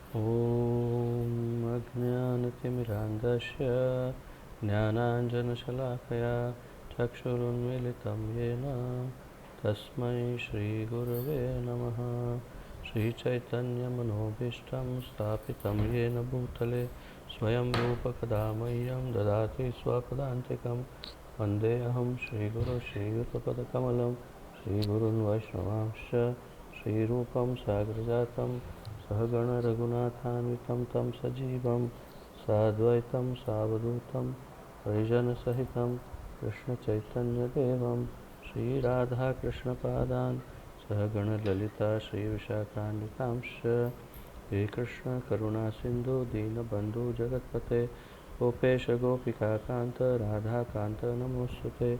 ॐ अज्ञानतिमिरान्धस्य ज्ञानाञ्जनशलाकया चक्षुरुन्मीलितं येन तस्मै श्रीगुरवे नमः। श्रीचैतन्यमनोभीष्टं स्थापितं येन भूतले स्वयं रूपकदा मह्यं ददाति स्वपदान्तिकं। वन्देऽहं श्रीगुरुं श्रीयुतपदकमलं श्रीगुरून् वैष्णवांश्च श्रीरूपं साग्रजातं सहगण रघुनाथान्वितं तं सजीवं साद्वैतं सावधूतं परिजनसहितं कृष्णचैतन्यदेवं श्रीराधाकृष्णपादान् सहगण ललिता श्रीविशाखान्वितांश्च। श्रीकृष्ण करुणासिन्धु दीनबन्धु जगत्पते गोपेश गोपिकान्त राधाकान्त नमोऽस्तुते।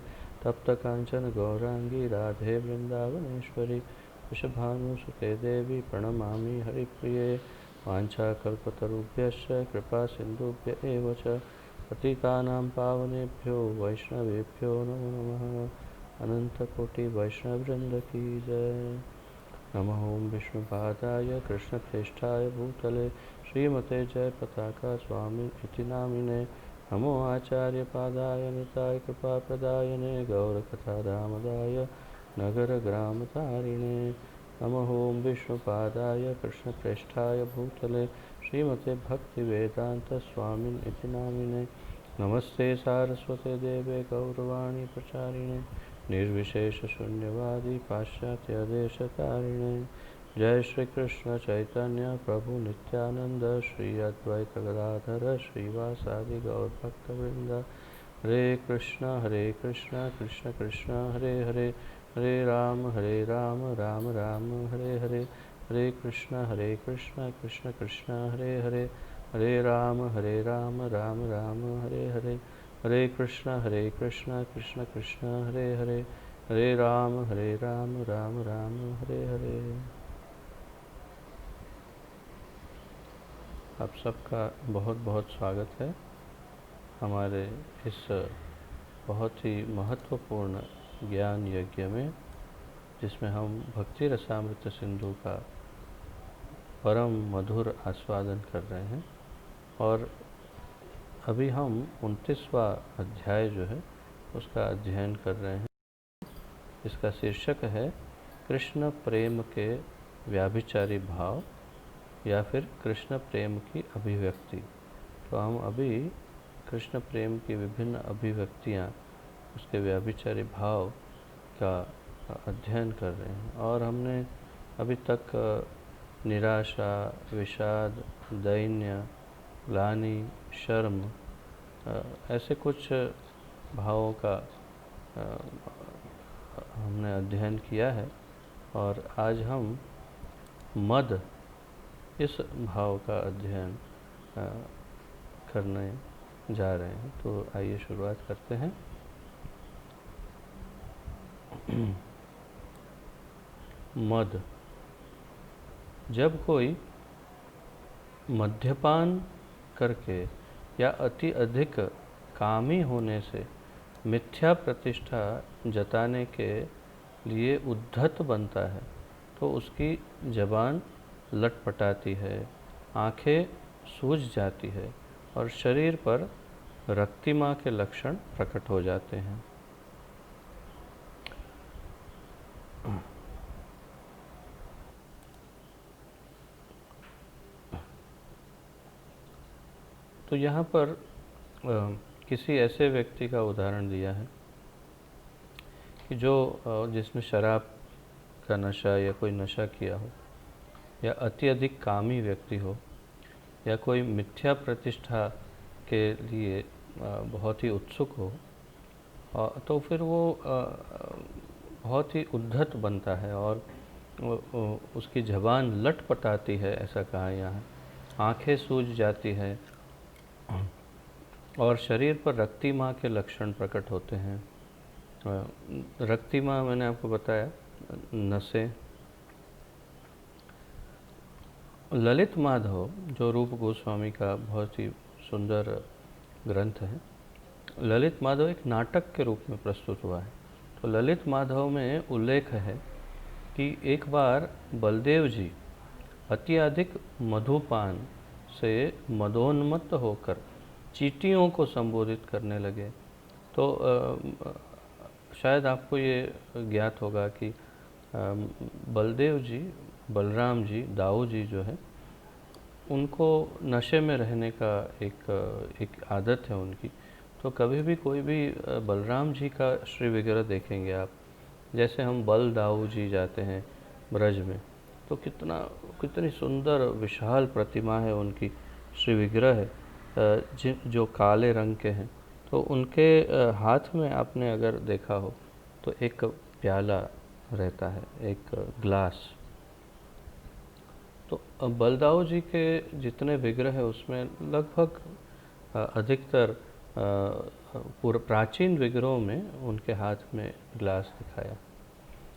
तप्तकाञ्चन गौराङ्गी राधे वृन्दावनेश्वरी वृषभानुसुते देवी प्रणमामि हरिप्रिये। वाञ्छाकल्पतरुभ्यश्च कृपासिन्धुभ्य एव च पतितानां पावनेभ्यो वैष्णवेभ्यो नमो नमः। अनन्तकोटिवैष्णववृन्द की जय। नमः ओं विष्णुपादाय कृष्णप्रेष्ठाय भूतले श्रीमते जयपताका स्वामिनिति नामिने। नमो आचार्यपादाय निताय कृपाप्रदायने गौरकथादामदाय नगरग्रामतारिणे। नमः ओं विष्णुपादाय कृष्णप्रेष्ठाय भूतले श्रीमते भक्तिवेदान्तस्वामिनिति नामिने। नमस्ते सारस्वते देवे गौरवाणी प्रचारिणे निर्विशेषशून्यवादी पाश्चात्यदेशतारिणे। जय श्री कृष्ण चैतन्य प्रभु नित्यानंद श्री अद्वैत गदाधर श्रीवासादि गौरभक्तवृंद। हरे कृष्ण कृष्ण कृष्ण हरे हरे हरे राम राम राम हरे हरे। हरे कृष्ण कृष्ण कृष्ण हरे हरे हरे राम राम राम हरे हरे। हरे कृष्ण कृष्ण कृष्ण हरे हरे हरे राम राम राम हरे हरे। आप सबका बहुत बहुत स्वागत है हमारे इस बहुत ही महत्वपूर्ण ज्ञान यज्ञ में, जिसमें हम भक्ति रसामृत सिंधु का परम मधुर आस्वादन कर रहे हैं। और अभी हम 29वां अध्याय जो है उसका अध्ययन कर रहे हैं। इसका शीर्षक है कृष्ण प्रेम के व्याभिचारी भाव या फिर कृष्ण प्रेम की अभिव्यक्ति। तो हम अभी कृष्ण प्रेम की विभिन्न अभिव्यक्तियाँ, उसके व्याभिचारी भाव का अध्ययन कर रहे हैं। और हमने अभी तक निराशा, विषाद, दैन्य, ग्लानि, शर्म, ऐसे कुछ भावों का हमने अध्ययन किया है। और आज हम मद, इस भाव का अध्ययन करने जा रहे हैं। तो आइए शुरुआत करते हैं। मद। जब कोई मद्यपान करके या अति अधिक कामी होने से मिथ्या प्रतिष्ठा जताने के लिए उद्धत बनता है तो उसकी जबान लटपटाती है, आँखें सूज जाती है और शरीर पर रक्तिमा के लक्षण प्रकट हो जाते हैं। तो यहाँ पर किसी ऐसे व्यक्ति का उदाहरण दिया है कि जिसने शराब का नशा या कोई नशा किया हो, या अति अधिक कामी व्यक्ति हो, या कोई मिथ्या प्रतिष्ठा के लिए बहुत ही उत्सुक हो, तो फिर वो बहुत ही उद्धत बनता है और उसकी ज़बान लटपटाती है, ऐसा कहा यहाँ। आँखें सूज जाती है और शरीर पर रक्तिमा के लक्षण प्रकट होते हैं। रक्तिमा मैंने आपको बताया, नसें। ललित माधव, जो रूप गोस्वामी का बहुत ही सुंदर ग्रंथ है, ललित माधव एक नाटक के रूप में प्रस्तुत हुआ है। तो ललित माधव में उल्लेख है कि एक बार बलदेव जी अत्यधिक मधुपान से मदोन्मत्त होकर चींटियों को संबोधित करने लगे। तो शायद आपको ये ज्ञात होगा कि बलदेव जी, बलराम जी, दाऊ जी जो है, उनको नशे में रहने का एक आदत है उनकी। तो कभी भी कोई भी बलराम जी का श्री विग्रह देखेंगे आप, जैसे हम बल दाऊ जी जाते हैं ब्रज में, तो कितनी सुंदर विशाल प्रतिमा है उनकी, श्री विग्रह है जो काले रंग के हैं। तो उनके हाथ में आपने अगर देखा हो तो एक प्याला रहता है, एक ग्लास। तो बलदाऊ जी के जितने विग्रह है उसमें लगभग अधिकतर प्राचीन विग्रहों में उनके हाथ में ग्लास दिखाया।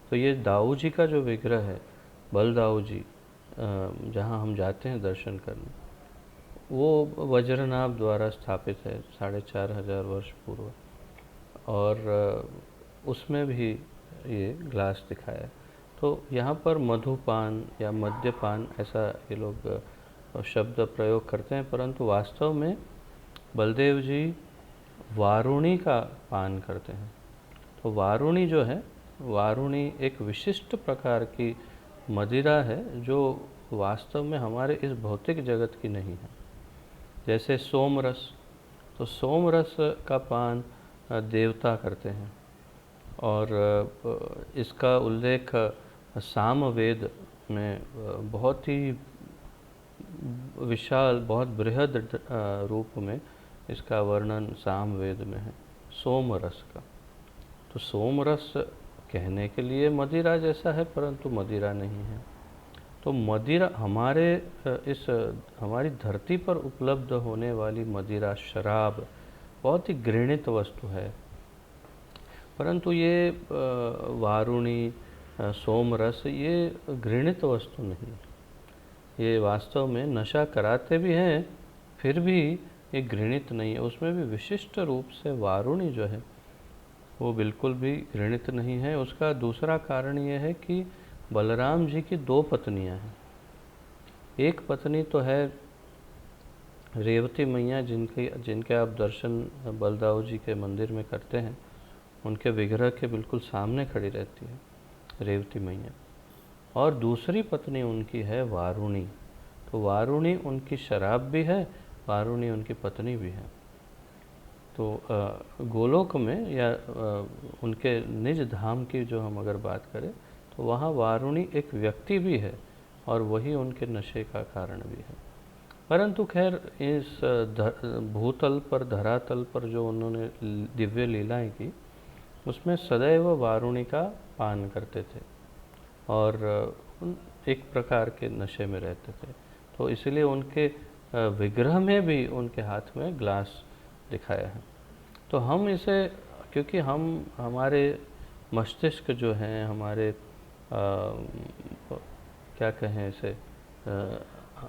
तो ये दाऊ जी का जो विग्रह है, बलदाऊ जी, जहाँ हम जाते हैं दर्शन करने, वो वज्रनाभ द्वारा स्थापित है 4500 वर्ष पूर्व, और उसमें भी ये ग्लास दिखाया। तो यहाँ पर मधुपान या मद्यपान ऐसा ये लोग शब्द प्रयोग करते हैं, परंतु वास्तव में बलदेव जी वारुणी का पान करते हैं। तो वारुणी जो है, वारुणी एक विशिष्ट प्रकार की मदिरा है जो वास्तव में हमारे इस भौतिक जगत की नहीं है। जैसे सोमरस, तो सोमरस का पान देवता करते हैं, और इसका उल्लेख सामवेद में बहुत ही विशाल, बहुत बृहद रूप में इसका वर्णन सामवेद में है, सोमरस का। तो सोमरस कहने के लिए मदिरा जैसा है, परंतु मदिरा नहीं है। तो मदिरा हमारी धरती पर उपलब्ध होने वाली मदिरा, शराब, बहुत ही घृणित वस्तु है। परंतु ये वारुणी, सोमरस, ये घृणित वस्तु नहीं, ये वास्तव में नशा कराते भी हैं, फिर भी ये घृणित नहीं है। उसमें भी विशिष्ट रूप से वारुणी जो है वो बिल्कुल भी घृणित नहीं है। उसका दूसरा कारण ये है कि बलराम जी की 2 पत्नियां हैं। एक पत्नी तो है रेवती मैया, जिनके आप दर्शन बलदाऊ जी के मंदिर में करते हैं, उनके विग्रह के बिल्कुल सामने खड़ी रहती है रेवती मैया। और दूसरी पत्नी उनकी है वारुणी। तो वारुणी उनकी शराब भी है, वारुणी उनकी पत्नी भी है। तो गोलोक में या उनके निज धाम की जो हम अगर बात करें, तो वहाँ वारुणी एक व्यक्ति भी है और वही उनके नशे का कारण भी है। परंतु खैर, इस भूतल पर, धरातल पर जो उन्होंने दिव्य लीलाएं की, उसमें सदैव वारुणी का पान करते थे और एक प्रकार के नशे में रहते थे। तो इसलिए उनके विग्रह में भी उनके हाथ में ग्लास दिखाया है। तो हम इसे, क्योंकि हमारे मस्तिष्क जो हैं, हमारे क्या कहें इसे,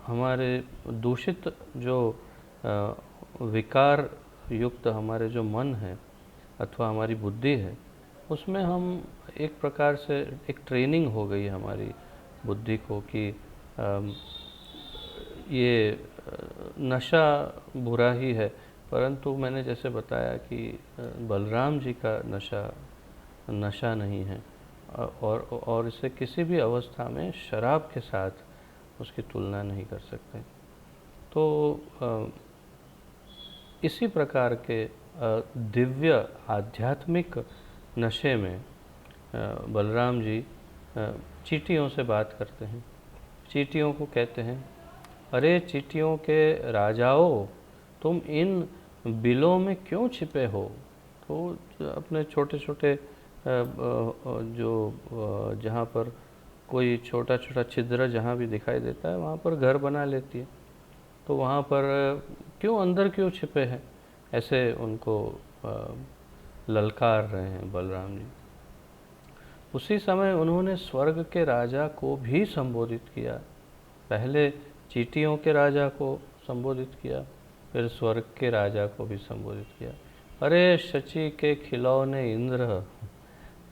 हमारे दूषित जो विकार युक्त हमारे जो मन है अथवा हमारी बुद्धि है, उसमें हम एक प्रकार से, एक ट्रेनिंग हो गई है हमारी बुद्धि को कि ये नशा बुरा ही है। परंतु मैंने जैसे बताया कि बलराम जी का नशा नहीं है, और इसे किसी भी अवस्था में शराब के साथ उसकी तुलना नहीं कर सकते। तो इसी प्रकार के दिव्य आध्यात्मिक नशे में बलराम जी चींटियों से बात करते हैं। चींटियों को कहते हैं, अरे चींटियों के राजाओं, तुम इन बिलों में क्यों छिपे हो? तो अपने छोटे छोटे जो जहाँ पर कोई छोटा छोटा छिद्र जहाँ भी दिखाई देता है, वहाँ पर घर बना लेती है। तो वहाँ पर क्यों, अंदर क्यों छिपे हैं? ऐसे उनको ललकार रहे हैं बलराम जी। उसी समय उन्होंने स्वर्ग के राजा को भी संबोधित किया। पहले चींटियों के राजा को संबोधित किया, फिर स्वर्ग के राजा को भी संबोधित किया। अरे शची के खिलौने इंद्र,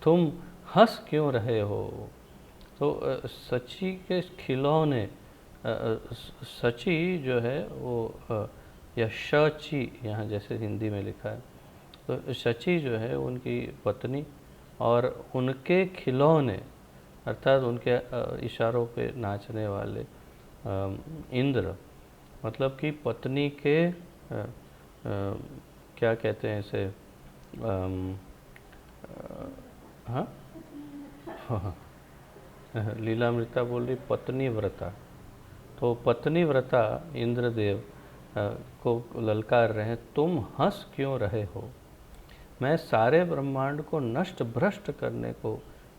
तुम हंस क्यों रहे हो? तो शची के खिलौने, सची जो है वो या शची यहाँ जैसे हिंदी में लिखा है, तो शची जो है उनकी पत्नी और उनके खिलौने अर्थात उनके इशारों पे नाचने वाले इंद्र, मतलब कि पत्नी के क्या कहते हैं इसे, हाँ हाँ, लीलामृता बोल रही पत्नी व्रता, तो पत्नी व्रता इंद्रदेव को ललकार रहे हैं, तुम हंस क्यों रहे हो, मैं सारे ब्रह्मांड को नष्ट भ्रष्ट करने को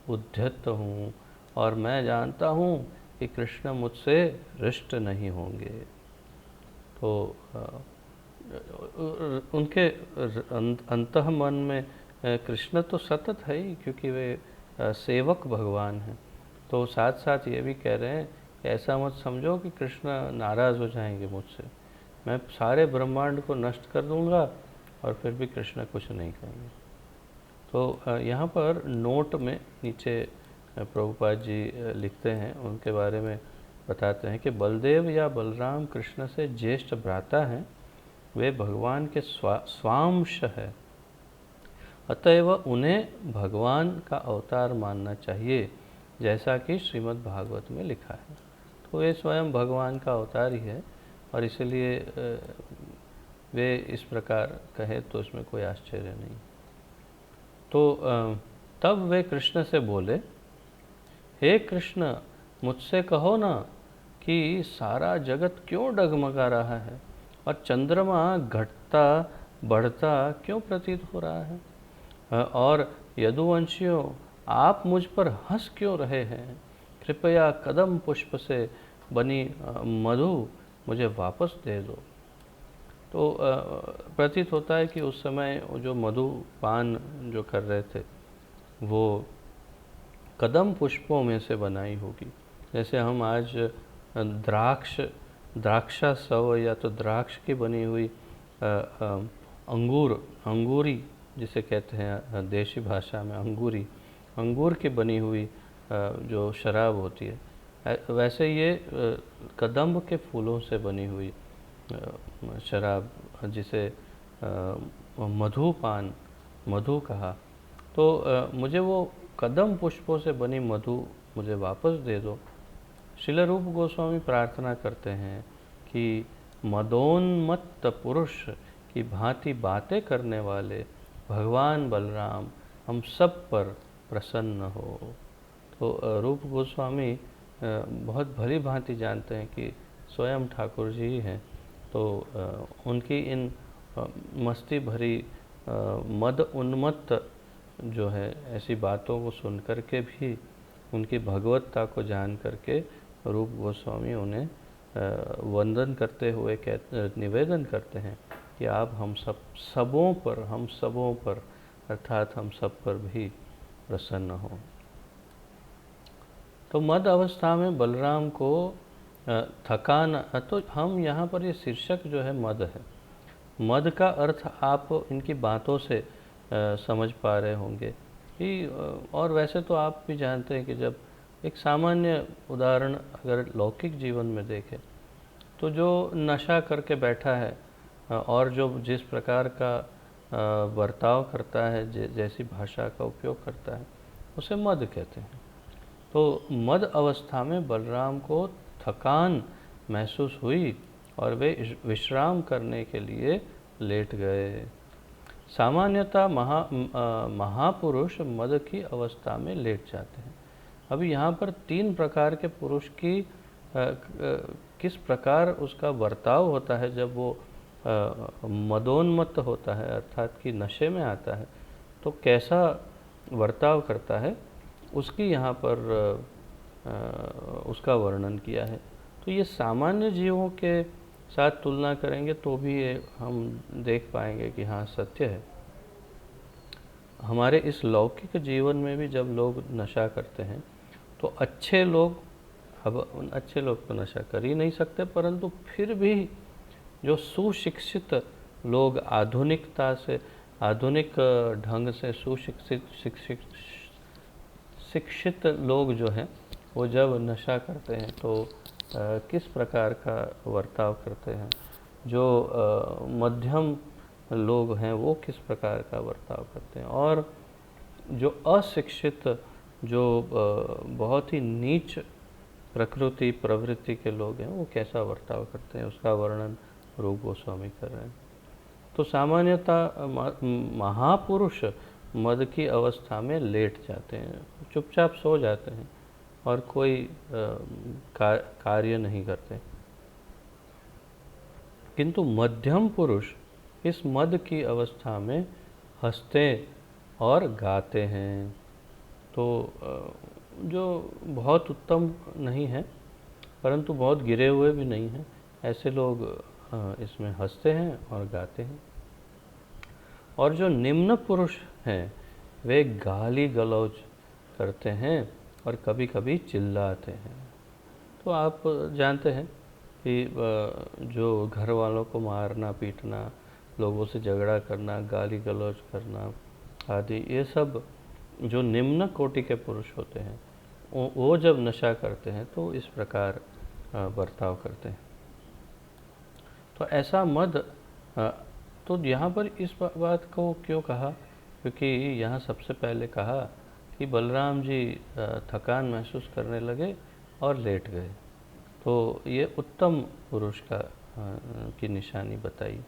उद्यत हूँ और मैं जानता हूँ कि कृष्ण मुझसे रिष्ट नहीं होंगे। तो उनके अंतः मन में कृष्ण तो सतत है ही, क्योंकि वे सेवक भगवान हैं। तो साथ साथ ये भी कह रहे हैं कि ऐसा मत समझो कि कृष्ण नाराज़ हो जाएंगे मुझसे, मैं सारे ब्रह्मांड को नष्ट कर दूंगा और फिर भी कृष्ण कुछ नहीं करेंगे। तो यहाँ पर नोट में नीचे प्रभुपाद जी लिखते हैं, उनके बारे में बताते हैं कि बलदेव या बलराम कृष्ण से ज्येष्ठ भ्राता हैं, वे भगवान के स्वांश है, अतएव उन्हें भगवान का अवतार मानना चाहिए, जैसा कि श्रीमद् भागवत में लिखा है। तो वे स्वयं भगवान का अवतार ही है और इसलिए वे इस प्रकार कहे तो इसमें कोई आश्चर्य नहीं। तो तब वे कृष्ण से बोले, हे कृष्ण, मुझसे कहो ना कि सारा जगत क्यों डगमगा रहा है और चंद्रमा घटता बढ़ता क्यों प्रतीत हो रहा है, और यदुवंशियों आप मुझ पर हंस क्यों रहे हैं, कृपया कदम पुष्प से बनी मधु मुझे वापस दे दो। तो प्रतीत होता है कि उस समय जो मधुपान जो कर रहे थे वो कदम पुष्पों में से बनाई होगी, जैसे हम आज द्राक्षा सव या तो द्राक्ष की बनी हुई अंगूरी जिसे कहते हैं देशी भाषा में अंगूर की बनी हुई जो शराब होती है, वैसे ये कदम्ब के फूलों से बनी हुई शराब जिसे मधु कहा। तो मुझे वो कदम पुष्पों से बनी मधु मुझे वापस दे दो। श्रील रूप गोस्वामी प्रार्थना करते हैं कि मदोन्मत्त पुरुष की भांति बातें करने वाले भगवान बलराम हम सब पर प्रसन्न हो। तो रूप गोस्वामी बहुत भली भांति जानते हैं कि स्वयं ठाकुर जी ही हैं, तो उनकी इन मस्ती भरी मद उन्मत्त जो है ऐसी बातों को सुन करके भी उनकी भगवत्ता को जान करके रूप गोस्वामी उन्हें वंदन करते हुए निवेदन करते हैं कि आप हम सबों पर अर्थात हम सब पर भी प्रसन्न हो। तो मद अवस्था में बलराम को थकान, तो हम यहाँ पर ये शीर्षक जो है मद है, मद का अर्थ आप इनकी बातों से समझ पा रहे होंगे कि, और वैसे तो आप भी जानते हैं कि जब एक सामान्य उदाहरण अगर लौकिक जीवन में देखें तो जो नशा करके बैठा है और जो जिस प्रकार का बर्ताव करता है, जैसी भाषा का उपयोग करता है, उसे मद कहते हैं। तो मद अवस्था में बलराम को थकान महसूस हुई और वे विश्राम करने के लिए लेट गए। सामान्यतः महापुरुष मद की अवस्था में लेट जाते हैं। अभी यहाँ पर 3 प्रकार के पुरुष की किस प्रकार उसका बर्ताव होता है जब वो मदोन्मत्त होता है अर्थात कि नशे में आता है, तो कैसा बर्ताव करता है उसकी यहाँ पर उसका वर्णन किया है। तो ये सामान्य जीवों के साथ तुलना करेंगे तो भी ये हम देख पाएंगे कि हाँ सत्य है। हमारे इस लौकिक जीवन में भी जब लोग नशा करते हैं तो अच्छे लोग, अब अच्छे लोग तो नशा कर ही नहीं सकते, परंतु फिर भी जो सुशिक्षित लोग आधुनिकता से, आधुनिक ढंग से शिक्षित लोग जो हैं वो जब नशा करते हैं तो किस प्रकार का बर्ताव करते हैं, जो मध्यम लोग हैं वो किस प्रकार का बर्ताव करते हैं, और जो अशिक्षित, जो बहुत ही नीच प्रकृति प्रवृत्ति के लोग हैं वो कैसा बर्ताव करते हैं, उसका वर्णन रूप गोस्वामी कर रहे हैं। तो सामान्यतः महापुरुष मद की अवस्था में लेट जाते हैं, चुपचाप सो जाते हैं और कोई कार्य नहीं करते, किंतु मध्यम पुरुष इस मद की अवस्था में हंसते और गाते हैं। तो जो बहुत उत्तम नहीं है परंतु बहुत गिरे हुए भी नहीं हैं, ऐसे लोग इसमें हंसते हैं और गाते हैं। और जो निम्न पुरुष हैं वे गाली गलौज करते हैं और कभी कभी चिल्लाते हैं। तो आप जानते हैं कि जो घर वालों को मारना पीटना, लोगों से झगड़ा करना, गाली गलौज करना आदि, ये सब जो निम्न कोटि के पुरुष होते हैं वो जब नशा करते हैं तो इस प्रकार बर्ताव करते हैं। तो ऐसा मद, तो यहाँ पर इस बात को क्यों कहा, क्योंकि यहाँ सबसे पहले कहा कि बलराम जी थकान महसूस करने लगे और लेट गए। तो ये उत्तम पुरुष की निशानी बताई।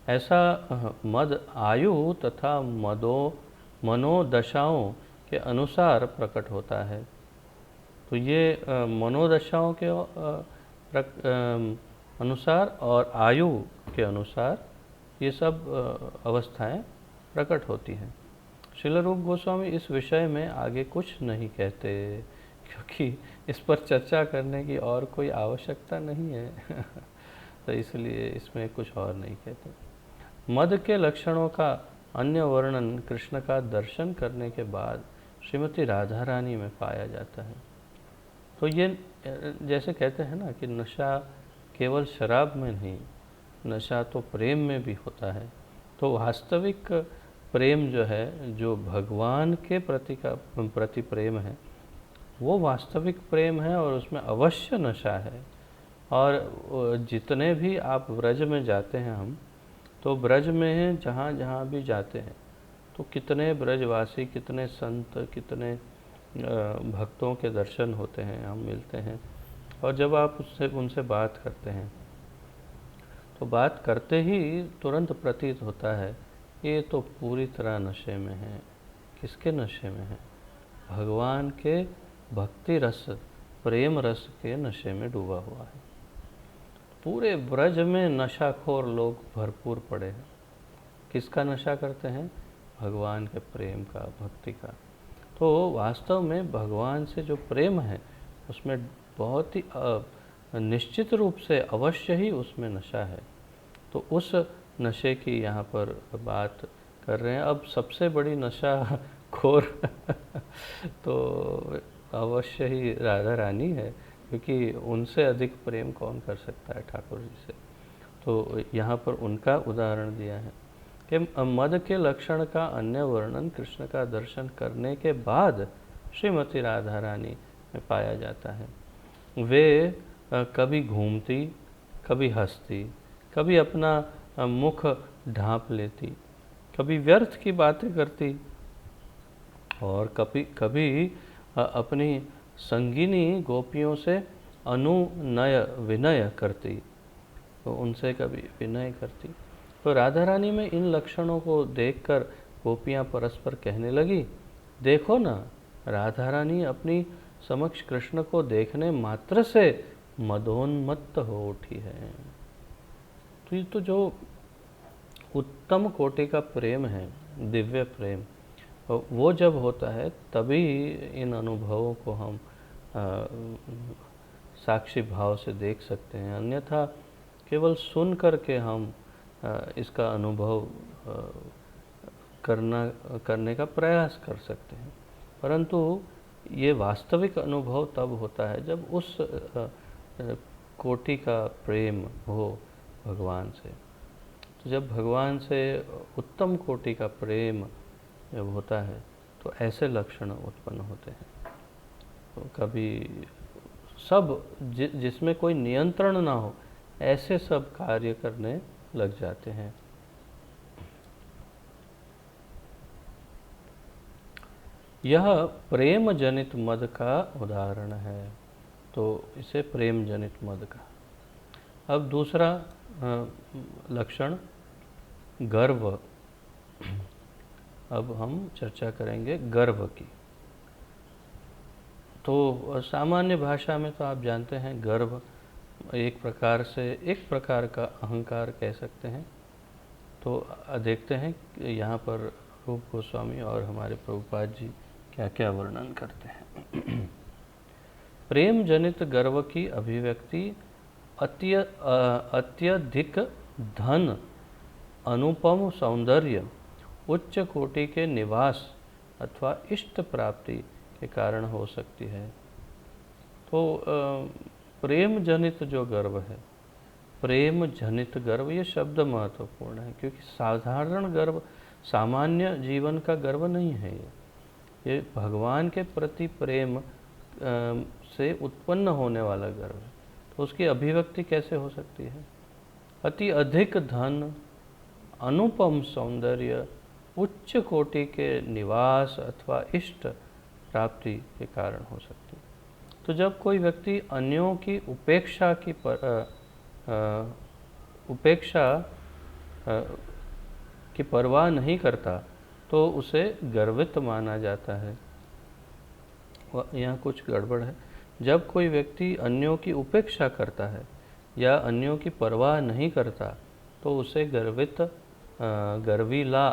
ऐसा मद आयु तथा मनोदशाओं के अनुसार प्रकट होता है। तो ये मनोदशाओं के अनुसार और आयु के अनुसार ये सब अवस्थाएं प्रकट होती हैं। श्रील रूप गोस्वामी इस विषय में आगे कुछ नहीं कहते, क्योंकि इस पर चर्चा करने की और कोई आवश्यकता नहीं है तो इसलिए इसमें कुछ और नहीं कहते। मद के लक्षणों का अन्य वर्णन कृष्ण का दर्शन करने के बाद श्रीमती राधा रानी में पाया जाता है। तो ये जैसे कहते हैं ना कि नशा केवल शराब में नहीं, नशा तो प्रेम में भी होता है। तो वास्तविक प्रेम जो है, जो भगवान के प्रति प्रेम है, वो वास्तविक प्रेम है और उसमें अवश्य नशा है। और जितने भी आप ब्रज में जाते हैं, हम तो ब्रज में जहाँ जहाँ भी जाते हैं तो कितने ब्रजवासी, कितने संत, कितने भक्तों के दर्शन होते हैं, हम मिलते हैं। और जब आप उनसे बात करते हैं तो बात करते ही तुरंत प्रतीत होता है ये तो पूरी तरह नशे में है। किसके नशे में है? भगवान के भक्ति रस, प्रेम रस के नशे में डूबा हुआ है। पूरे ब्रज में नशाखोर लोग भरपूर पड़े हैं। किसका नशा करते हैं? भगवान के प्रेम का, भक्ति का। तो वास्तव में भगवान से जो प्रेम है उसमें बहुत ही निश्चित रूप से अवश्य ही उसमें नशा है। तो उस नशे की यहाँ पर बात कर रहे हैं। अब सबसे बड़ी नशा खोर तो अवश्य ही राधा रानी है, क्योंकि उनसे अधिक प्रेम कौन कर सकता है ठाकुर जी से। तो यहाँ पर उनका उदाहरण दिया है कि मद के लक्षण का अन्य वर्णन कृष्ण का दर्शन करने के बाद श्रीमती राधा रानी में पाया जाता है। वे कभी घूमती, कभी हंसती, कभी अपना मुख ढांप लेती, कभी व्यर्थ की बातें करती और कभी कभी अपनी संगिनी गोपियों से अनुनय विनय करती, तो उनसे कभी विनय करती। तो राधा रानी में इन लक्षणों को देखकर गोपियाँ परस्पर कहने लगी, देखो ना, राधा रानी अपनी समक्ष कृष्ण को देखने मात्र से मदोन्मत्त हो उठी है। तो ये तो जो उत्तम कोटि का प्रेम है, दिव्य प्रेम, वो जब होता है तभी इन अनुभवों को हम साक्षी भाव से देख सकते हैं। अन्यथा केवल सुन करके हम इसका अनुभव करने का प्रयास कर सकते हैं, परंतु ये वास्तविक अनुभव तब होता है जब उस कोटि का प्रेम हो भगवान से। तो जब भगवान से उत्तम कोटि का प्रेम जब होता है तो ऐसे लक्षण उत्पन्न होते हैं। तो कभी सब जिसमें कोई नियंत्रण ना हो, ऐसे सब कार्य करने लग जाते हैं। यह प्रेम जनित मद का उदाहरण है। तो इसे प्रेम जनित मद का। अब दूसरा लक्षण गर्व। अब हम चर्चा करेंगे गर्व की। तो सामान्य भाषा में तो आप जानते हैं गर्व एक प्रकार का अहंकार कह सकते हैं। तो देखते हैं यहाँ पर रूप गोस्वामी और हमारे प्रभुपाद जी क्या क्या वर्णन करते हैं। प्रेम जनित गर्व की अभिव्यक्ति अत्यधिक धन, अनुपम सौंदर्य, उच्च कोटि के निवास अथवा इष्ट प्राप्ति के कारण हो सकती है। तो प्रेम जनित जो गर्व है, प्रेम जनित गर्व, ये शब्द महत्वपूर्ण है, क्योंकि साधारण गर्व सामान्य जीवन का गर्व नहीं है। ये भगवान के प्रति प्रेम से उत्पन्न होने वाला गर्व है। तो उसकी अभिव्यक्ति कैसे हो सकती है? अति अधिक धन, अनुपम सौंदर्य, उच्च कोटि के निवास अथवा इष्ट प्राप्ति के कारण हो सकती है। तो जब कोई व्यक्ति अन्यों की उपेक्षा की परवाह नहीं करता, तो उसे गर्वित माना जाता है। यहाँ कुछ गड़बड़ है। जब कोई व्यक्ति अन्यों की उपेक्षा करता है या अन्यों की परवाह नहीं करता, तो उसे गर्वीला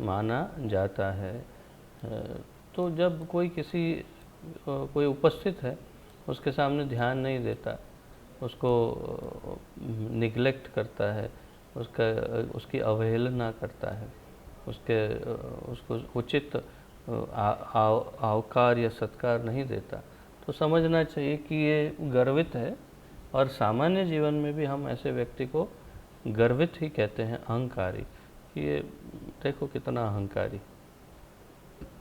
माना जाता है। तो जब कोई उपस्थित है, उसके सामने ध्यान नहीं देता, उसको निग्लेक्ट करता है, उसकी अवहेलना करता है, उसको उचित आवकार या सत्कार नहीं देता, तो समझना चाहिए कि ये गर्वित है। और सामान्य जीवन में भी हम ऐसे व्यक्ति को गर्वित ही कहते हैं, अहंकारी, कि ये देखो कितना अहंकारी,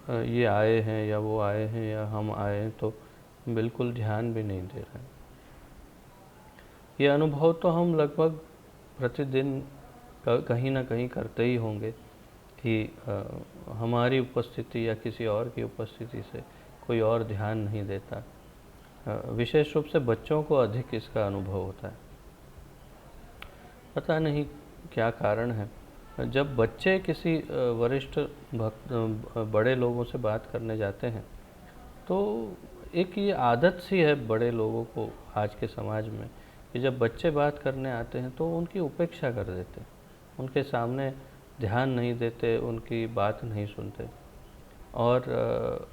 ये आए हैं या वो आए हैं या हम आए हैं तो बिल्कुल ध्यान भी नहीं दे रहे हैं। ये अनुभव तो हम लगभग प्रतिदिन कहीं ना कहीं करते ही होंगे कि हमारी उपस्थिति या किसी और की उपस्थिति से कोई और ध्यान नहीं देता। विशेष रूप से बच्चों को अधिक इसका अनुभव होता है। पता नहीं क्या कारण है। जब बच्चे किसी वरिष्ठ बड़े लोगों से बात करने जाते हैं, तो एक ये आदत सी है बड़े लोगों को आज के समाज में कि जब बच्चे बात करने आते हैं तो उनकी उपेक्षा कर देते, उनके सामने ध्यान नहीं देते, उनकी बात नहीं सुनते। और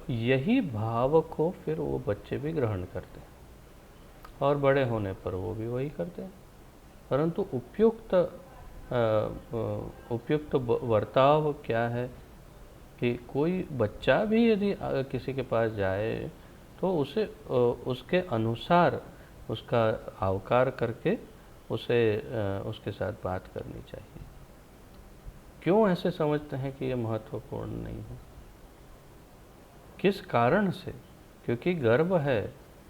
यही भाव को फिर वो बच्चे भी ग्रहण करते हैं और बड़े होने पर वो भी वही करते हैं। परंतु उपयुक्त वर्ताव क्या है कि कोई बच्चा भी यदि किसी के पास जाए तो उसे उसके अनुसार उसका आवकार करके उसे उसके साथ बात करनी चाहिए। क्यों ऐसे समझते हैं कि ये महत्वपूर्ण नहीं है? किस कारण से? क्योंकि गर्व है,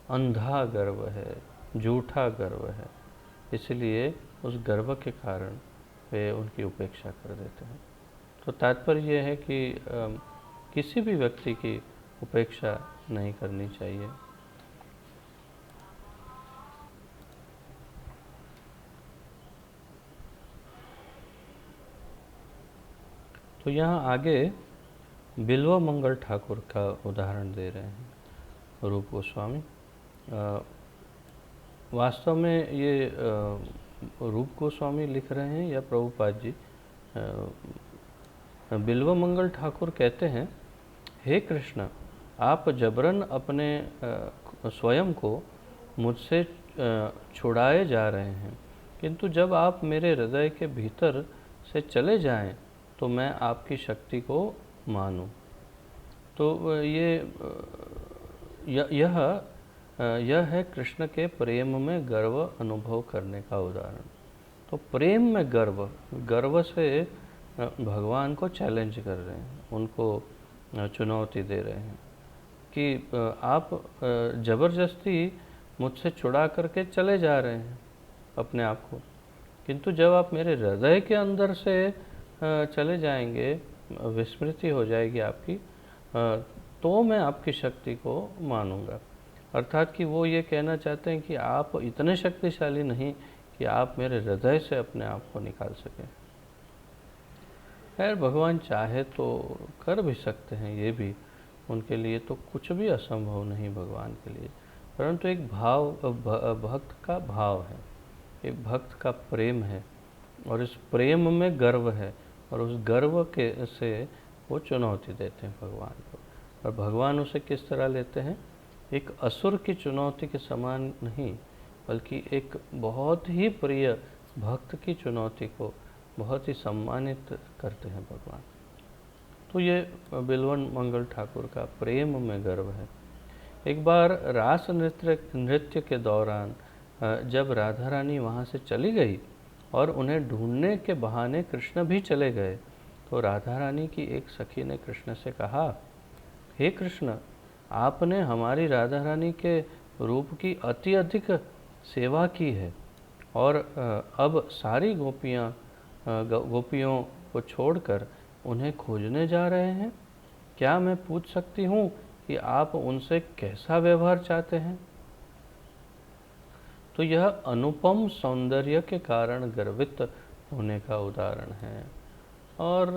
अंधा गर्व है, झूठा गर्व है, इसलिए उस गर्व के कारण वे उनकी उपेक्षा कर देते हैं। तो तात्पर्य यह है कि किसी भी व्यक्ति की उपेक्षा नहीं करनी चाहिए। तो यहाँ आगे बिल्व मंगल ठाकुर का उदाहरण दे रहे हैं रूप गोस्वामी। वास्तव में ये रूप गोस्वामी लिख रहे हैं या प्रभुपाद जी? बिल्व मंगल ठाकुर कहते हैं, हे कृष्ण, आप जबरन अपने स्वयं को मुझसे छुड़ाए जा रहे हैं, किंतु जब आप मेरे हृदय के भीतर से चले जाएं तो मैं आपकी शक्ति को मानूं। तो यह है कृष्ण के प्रेम में गर्व अनुभव करने का उदाहरण। तो प्रेम में गर्व से भगवान को चैलेंज कर रहे हैं, उनको चुनौती दे रहे हैं कि आप ज़बरदस्ती मुझसे छुड़ा करके चले जा रहे हैं अपने आप को, किंतु जब आप मेरे हृदय के अंदर से चले जाएंगे, विस्मृति हो जाएगी आपकी, तो मैं आपकी शक्ति को मानूंगा। अर्थात कि वो ये कहना चाहते हैं कि आप इतने शक्तिशाली नहीं कि आप मेरे हृदय से अपने आप को निकाल सकें। खैर, भगवान चाहे तो कर भी सकते हैं, ये भी उनके लिए तो कुछ भी असंभव नहीं भगवान के लिए, परंतु एक भाव, भक्त का भाव है, एक भक्त का प्रेम है, और इस प्रेम में गर्व है, और उस गर्व के से वो चुनौती देते हैं भगवान को। और भगवान उसे किस तरह लेते हैं? एक असुर की चुनौती के समान नहीं, बल्कि एक बहुत ही प्रिय भक्त की चुनौती को बहुत ही सम्मानित करते हैं भगवान। तो ये बिल्वन मंगल ठाकुर का प्रेम में गर्व है। एक बार रास नृत्य के दौरान जब राधा रानी वहाँ से चली गई और उन्हें ढूंढने के बहाने कृष्ण भी चले गए, तो राधा रानी की एक सखी ने कृष्ण से कहा, हे कृष्ण, आपने हमारी राधा रानी के रूप की अति अधिक सेवा की है, और अब सारी गोपियों को छोड़कर उन्हें खोजने जा रहे हैं। क्या मैं पूछ सकती हूँ कि आप उनसे कैसा व्यवहार चाहते हैं? तो यह अनुपम सौंदर्य के कारण गर्वित होने का उदाहरण है। और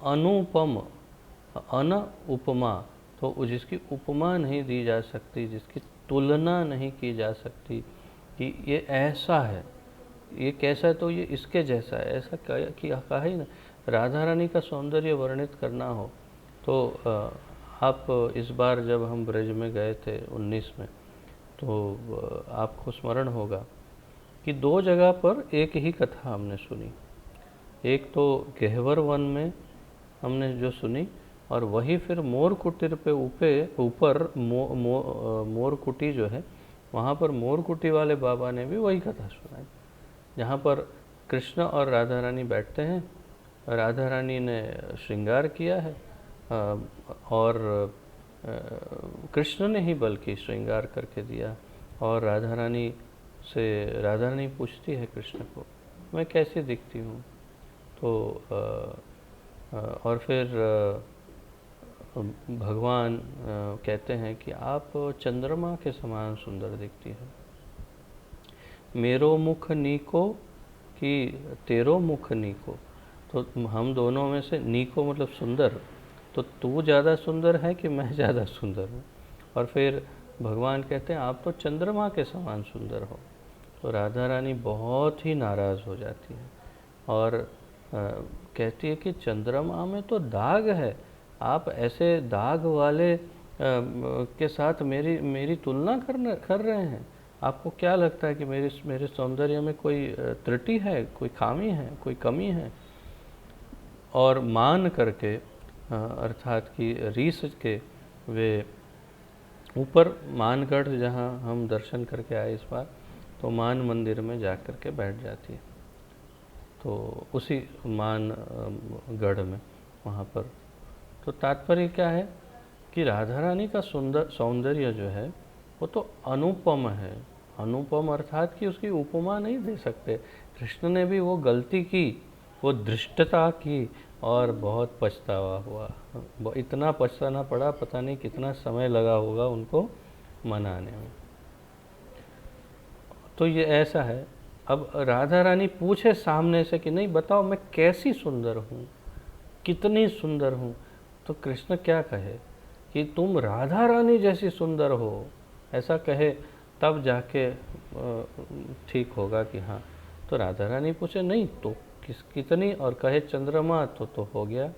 अनुपम, अन उपमा, तो जिसकी उपमा नहीं दी जा सकती, जिसकी तुलना नहीं की जा सकती कि ये ऐसा है, ये कैसा है तो ये इसके जैसा है, ऐसा कहा ही ना। राधा रानी का सौंदर्य वर्णित करना हो तो आप इस बार जब हम ब्रज में गए थे 19 में, तो आपको स्मरण होगा कि 2 जगह पर एक ही कथा हमने सुनी। एक तो गहवर वन में हमने जो सुनी, और वही फिर मोर कुटीर पे ऊपर मोर कुटी जो है, वहाँ पर मोर कुटी वाले बाबा ने भी वही कथा सुनाई, जहाँ पर कृष्ण और राधा रानी बैठते हैं। राधा रानी ने श्रृंगार किया है, और कृष्ण ने ही बल्कि श्रृंगार करके दिया, और राधा रानी पूछती है कृष्ण को, मैं कैसी दिखती हूँ? तो और फिर भगवान कहते हैं कि आप चंद्रमा के समान सुंदर दिखती है। मेरो मुख नीको कि तेरो मुख नीको, तो हम दोनों में से नीको मतलब सुंदर, तो तू ज़्यादा सुंदर है कि मैं ज़्यादा सुंदर हूँ? और फिर भगवान कहते हैं आप तो चंद्रमा के समान सुंदर हो। तो राधा रानी बहुत ही नाराज़ हो जाती है और कहती है कि चंद्रमा में तो दाग है, आप ऐसे दाग वाले के साथ मेरी तुलना कर रहे हैं। आपको क्या लगता है कि मेरे सौंदर्य में कोई त्रुटि है, कोई खामी है, कोई कमी है? और मान करके अर्थात कि रीस के वे ऊपर मानगढ़ जहाँ हम दर्शन करके आए इस बार, तो मान मंदिर में जा कर के बैठ जाती है। तो उसी मानगढ़ में वहाँ पर तो तात्पर्य क्या है कि राधा रानी का सौंदर्य जो है वो तो अनुपम है। अनुपम अर्थात कि उसकी उपमा नहीं दे सकते। कृष्ण ने भी वो गलती की, वो धृष्टता की, और बहुत पछतावा हुआ। इतना पछताना पड़ा, पता नहीं कितना समय लगा होगा उनको मनाने में। तो ये ऐसा है। अब राधा रानी पूछे सामने से कि नहीं बताओ मैं कैसी सुंदर हूँ, कितनी सुंदर हूँ, तो कृष्ण क्या कहे कि तुम राधा रानी जैसी सुंदर हो, ऐसा कहे तब जाके ठीक होगा कि हाँ। तो राधा रानी पूछे नहीं तो कितनी, और कहे चंद्रमा, तो हो गया।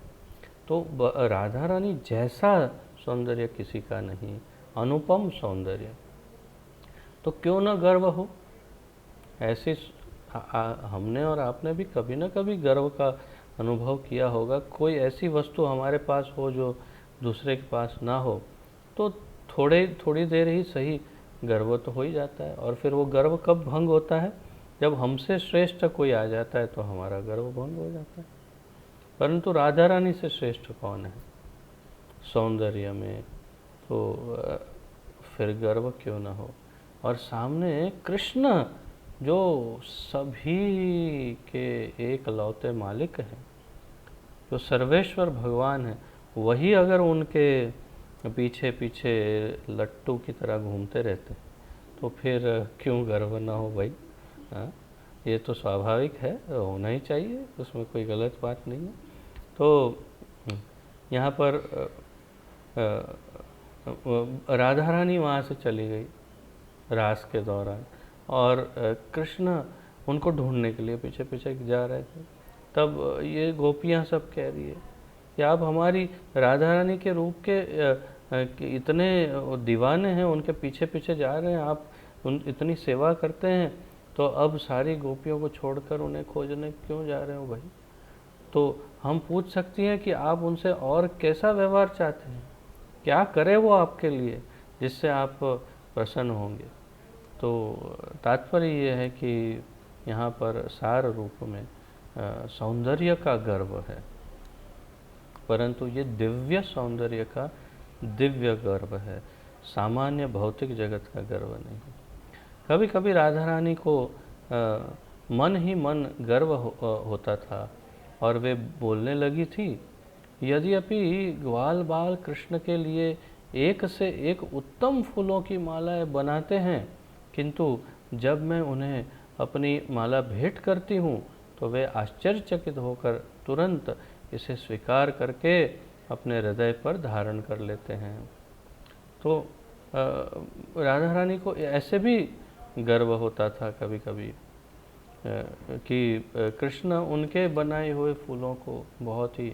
तो राधा रानी जैसा सौंदर्य किसी का नहीं, अनुपम सौंदर्य। तो क्यों न गर्व हो? ऐसे हमने और आपने भी कभी न कभी गर्व का अनुभव किया होगा। कोई ऐसी वस्तु हमारे पास हो जो दूसरे के पास ना हो, तो थोड़ी देर ही सही गर्व तो हो ही जाता है। और फिर वो गर्व कब भंग होता है? जब हमसे श्रेष्ठ कोई आ जाता है तो हमारा गर्व भंग हो जाता है। परंतु राधा रानी से श्रेष्ठ कौन है सौंदर्य में? तो फिर गर्व क्यों ना हो। और सामने कृष्ण जो सभी के एक लौते मालिक हैं, जो सर्वेश्वर भगवान है, वही अगर उनके पीछे पीछे लट्टू की तरह घूमते रहते तो फिर क्यों गर्व ना हो भाई। हाँ, ये तो स्वाभाविक है, होना ही चाहिए, उसमें कोई गलत बात नहीं है। तो यहाँ पर राधा रानी वहाँ से चली गई रास के दौरान, और कृष्ण उनको ढूंढने के लिए पीछे पीछे जा रहे थे। तब ये गोपियाँ सब कह रही है कि आप हमारी राधा रानी के रूप के इतने दीवाने हैं, उनके पीछे पीछे जा रहे हैं, आप उन इतनी सेवा करते हैं, तो अब सारी गोपियों को छोड़कर उन्हें खोजने क्यों जा रहे हो भाई। तो हम पूछ सकती हैं कि आप उनसे और कैसा व्यवहार चाहते हैं, क्या करे वो आपके लिए जिससे आप प्रसन्न होंगे। तो तात्पर्य ये है कि यहाँ पर सार रूप में सौंदर्य का गर्व है, परंतु ये दिव्य सौंदर्य का दिव्य गर्व है, सामान्य भौतिक जगत का गर्व नहीं। कभी कभी राधा रानी को मन ही मन गर्व होता था और वे बोलने लगी थी, यद्यपि ग्वाल बाल कृष्ण के लिए एक से एक उत्तम फूलों की मालाएं बनाते हैं, किंतु जब मैं उन्हें अपनी माला भेंट करती हूँ तो वे आश्चर्यचकित होकर तुरंत इसे स्वीकार करके अपने हृदय पर धारण कर लेते हैं। तो राधा रानी को ऐसे भी गर्व होता था कभी कभी कि कृष्ण उनके बनाए हुए फूलों को बहुत ही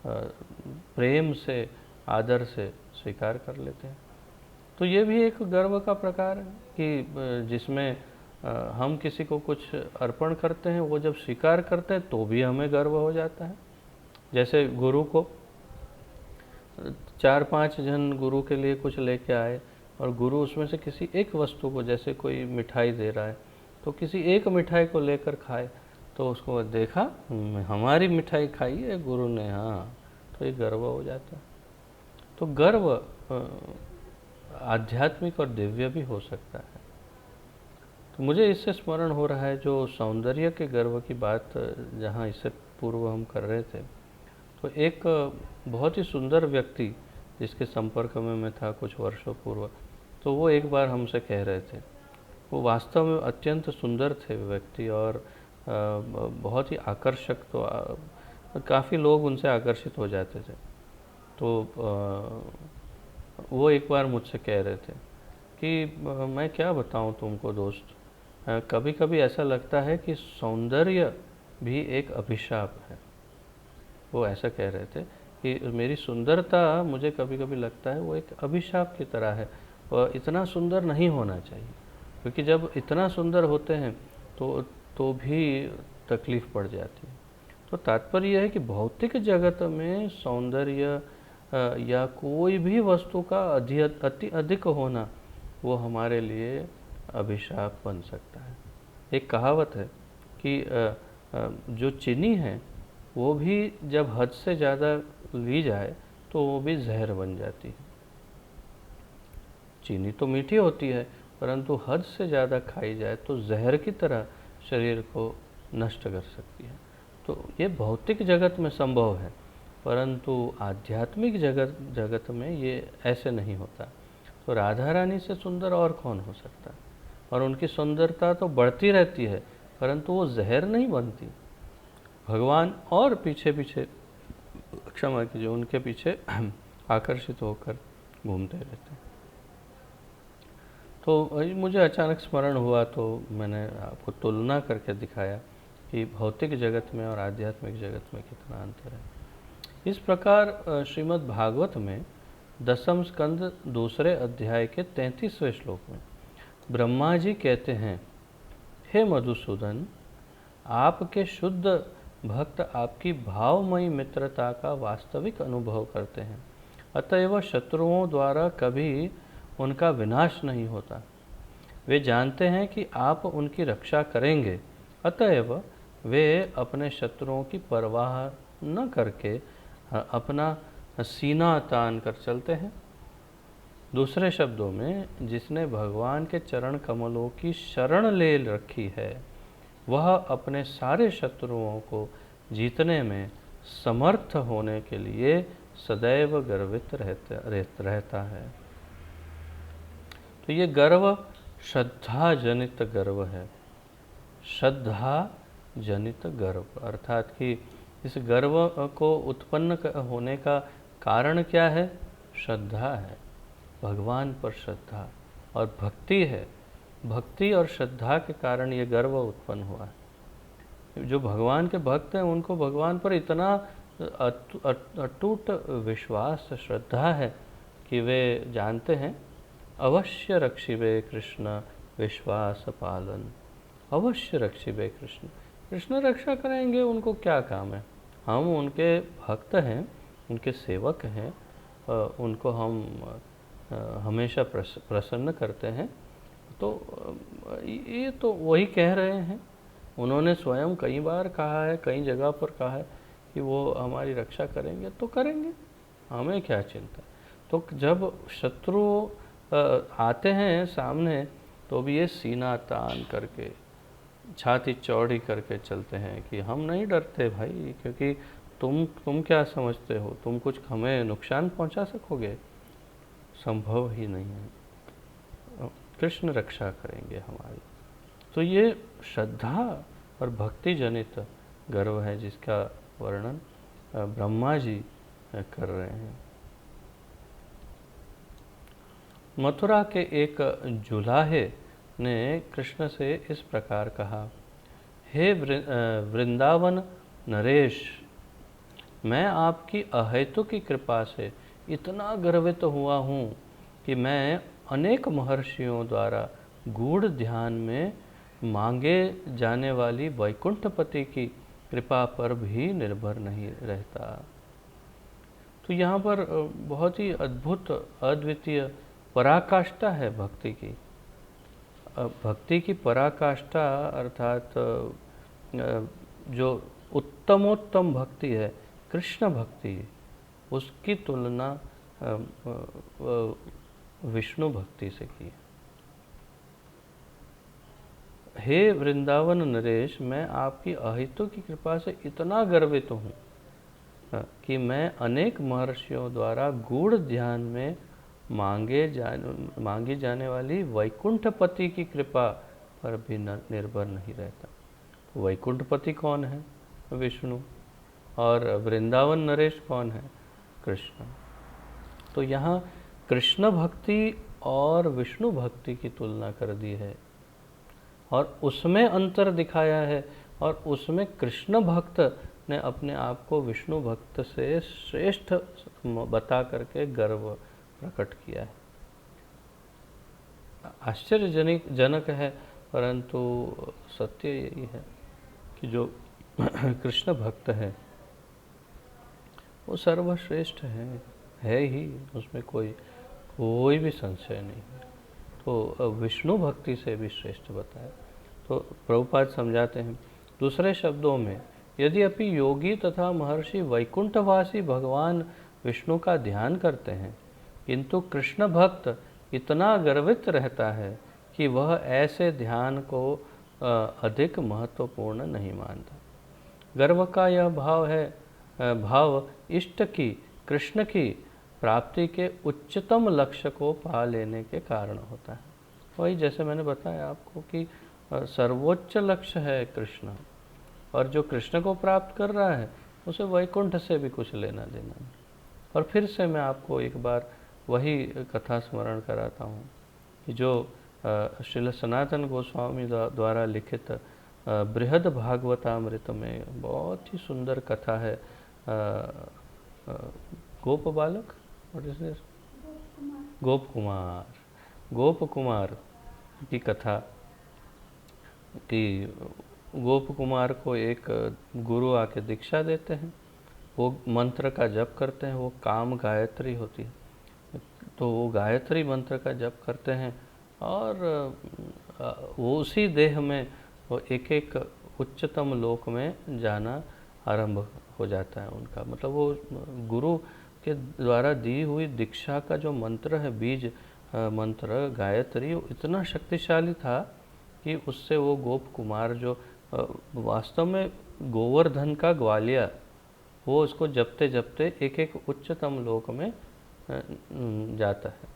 प्रेम से, आदर से स्वीकार कर लेते हैं। तो ये भी एक गर्व का प्रकार है कि जिसमें हम किसी को कुछ अर्पण करते हैं, वो जब स्वीकार करते हैं तो भी हमें गर्व हो जाता है। जैसे गुरु को 4-5 जन गुरु के लिए कुछ लेके आए और गुरु उसमें से किसी एक वस्तु को, जैसे कोई मिठाई दे रहा है, तो किसी एक मिठाई को लेकर खाए, तो उसको देखा हमारी मिठाई खाई है गुरु ने, हाँ, तो ये गर्व हो जाता है। तो गर्व आध्यात्मिक और दिव्य भी हो सकता है। तो मुझे इससे स्मरण हो रहा है जो सौंदर्य के गर्व की बात जहाँ इससे पूर्व हम कर रहे थे, तो एक बहुत ही सुंदर व्यक्ति जिसके संपर्क में मैं था कुछ वर्षों पूर्व, तो वो एक बार हमसे कह रहे थे, वो वास्तव में अत्यंत सुंदर थे व्यक्ति और बहुत ही आकर्षक, तो काफ़ी लोग उनसे आकर्षित हो जाते थे। तो वो एक बार मुझसे कह रहे थे कि मैं क्या बताऊं तुमको दोस्त, कभी कभी ऐसा लगता है कि सौंदर्य भी एक अभिशाप है। वो ऐसा कह रहे थे कि मेरी सुंदरता मुझे कभी कभी लगता है वो एक अभिशाप की तरह है, और इतना सुंदर नहीं होना चाहिए, क्योंकि जब इतना सुंदर होते हैं तो भी तकलीफ़ पड़ जाती है। तो तात्पर्य यह है कि भौतिक जगत में सौंदर्य या कोई भी वस्तु का अति अधिक होना वो हमारे लिए अभिशाप बन सकता है। एक कहावत है कि जो चीनी है वो भी जब हद से ज़्यादा ली जाए तो वो भी जहर बन जाती है। चीनी तो मीठी होती है, परंतु हद से ज़्यादा खाई जाए तो जहर की तरह शरीर को नष्ट कर सकती है। तो ये भौतिक जगत में संभव है, परंतु आध्यात्मिक जगत में ये ऐसे नहीं होता। तो राधा रानी से सुंदर और कौन हो सकता है, और उनकी सुंदरता तो बढ़ती रहती है, परंतु वो जहर नहीं बनती। भगवान और पीछे पीछे, क्षमा कीजिए, उनके पीछे आकर्षित होकर घूमते रहते हैं। तो मुझे अचानक स्मरण हुआ तो मैंने आपको तुलना करके दिखाया कि भौतिक जगत में और आध्यात्मिक जगत में कितना अंतर है। इस प्रकार श्रीमद् भागवत में 10वें स्कंद 2 अध्याय के 33वें श्लोक में ब्रह्मा जी कहते हैं, हे मधुसूदन, आपके शुद्ध भक्त आपकी भावमयी मित्रता का वास्तविक अनुभव करते हैं, अतएव शत्रुओं द्वारा कभी उनका विनाश नहीं होता। वे जानते हैं कि आप उनकी रक्षा करेंगे, अतएव वे अपने शत्रुओं की परवाह न करके अपना सीना तान कर चलते हैं। दूसरे शब्दों में, जिसने भगवान के चरण कमलों की शरण ले रखी है वह अपने सारे शत्रुओं को जीतने में समर्थ होने के लिए सदैव गर्वित रहता है। तो ये गर्व श्रद्धा जनित गर्व है। श्रद्धा जनित गर्व अर्थात कि इस गर्व को उत्पन्न होने का कारण क्या है? श्रद्धा है, भगवान पर श्रद्धा और भक्ति है। भक्ति और श्रद्धा के कारण ये गर्व उत्पन्न हुआ है। जो भगवान के भक्त हैं उनको भगवान पर इतना अटूट विश्वास, श्रद्धा है कि वे जानते हैं अवश्य रक्षिबे कृष्ण विश्वास पालन। अवश्य रक्षिबे कृष्ण, कृष्ण रक्षा करेंगे, उनको क्या काम है। हम उनके भक्त हैं, उनके सेवक हैं, उनको हम हमेशा प्रसन्न करते हैं। तो ये तो वही कह रहे हैं। उन्होंने स्वयं कई बार कहा है, कई जगह पर कहा है कि वो हमारी रक्षा करेंगे, तो करेंगे, हमें क्या चिंता। तो जब शत्रु आते हैं सामने तो भी ये सीना तान करके, छाती चौड़ी करके चलते हैं कि हम नहीं डरते भाई, क्योंकि तुम क्या समझते हो, तुम कुछ हमें नुकसान पहुंचा सकोगे? संभव ही नहीं है। कृष्ण रक्षा करेंगे हमारी। तो ये श्रद्धा और भक्ति जनित गर्व है जिसका वर्णन ब्रह्मा जी कर रहे हैं। मथुरा के एक जुलाहे ने कृष्ण से इस प्रकार कहा, हे वृंदावन नरेश, मैं आपकी अहेतु की कृपा से इतना गर्वित हुआ हूँ कि मैं अनेक महर्षियों द्वारा गूढ़ ध्यान में मांगे जाने वाली वैकुंठपति की कृपा पर भी निर्भर नहीं रहता। तो यहाँ पर बहुत ही अद्भुत, अद्वितीय पराकाष्ठा है भक्ति की। भक्ति की पराकाष्ठा अर्थात जो उत्तमोत्तम भक्ति है, कृष्ण भक्ति, उसकी तुलना विष्णु भक्ति से की। हे वृंदावन नरेश, मैं आपकी अहितु की कृपा से इतना गर्वित हूँ कि मैं अनेक महर्षियों द्वारा गूढ़ ध्यान में मांगी जाने वाली वैकुंठपति की कृपा पर भी निर्भर नहीं रहता। तो वैकुंठपति कौन है? विष्णु। और वृंदावन नरेश कौन है? कृष्ण। तो यहाँ कृष्ण भक्ति और विष्णु भक्ति की तुलना कर दी है और उसमें अंतर दिखाया है, और उसमें कृष्ण भक्त ने अपने आप को विष्णु भक्त से श्रेष्ठ बता करके गर्व प्रकट किया है। आश्चर्यजनक है, परंतु सत्य यही है कि जो कृष्ण भक्त है वो सर्वश्रेष्ठ है ही, उसमें कोई भी संशय नहीं है। तो विष्णु भक्ति से भी श्रेष्ठ बताया। तो प्रभुपाद समझाते हैं दूसरे शब्दों में, यद्यपि योगी तथा महर्षि वैकुंठवासी भगवान विष्णु का ध्यान करते हैं, किंतु कृष्ण भक्त इतना गर्वित रहता है कि वह ऐसे ध्यान को अधिक महत्वपूर्ण नहीं मानता। गर्व का यह भाव इष्ट की, कृष्ण की प्राप्ति के उच्चतम लक्ष्य को पा लेने के कारण होता है। वही जैसे मैंने बताया आपको कि सर्वोच्च लक्ष्य है कृष्ण, और जो कृष्ण को प्राप्त कर रहा है उसे वैकुंठ से भी कुछ लेना देना नहीं। और फिर से मैं आपको एक बार वही कथा स्मरण कराता हूँ कि जो श्रील सनातन गोस्वामी द्वारा लिखित बृहद भागवतामृत में बहुत ही सुंदर कथा है, गोप बालक, गोप कुमार की कथा कि गोप कुमार को एक गुरु आके दीक्षा देते हैं, वो मंत्र का जप करते हैं, वो काम गायत्री होती है, तो वो गायत्री मंत्र का जप करते हैं और वो उसी देह में वो एक एक उच्चतम लोक में जाना आरंभ हो जाता है उनका। मतलब वो गुरु के द्वारा दी हुई दीक्षा का जो मंत्र है, बीज मंत्र गायत्री, वो इतना शक्तिशाली था कि उससे वो गोप कुमार जो वास्तव में गोवर्धन का ग्वालिया, वो उसको जपते जपते एक एक उच्चतम लोक में जाता है,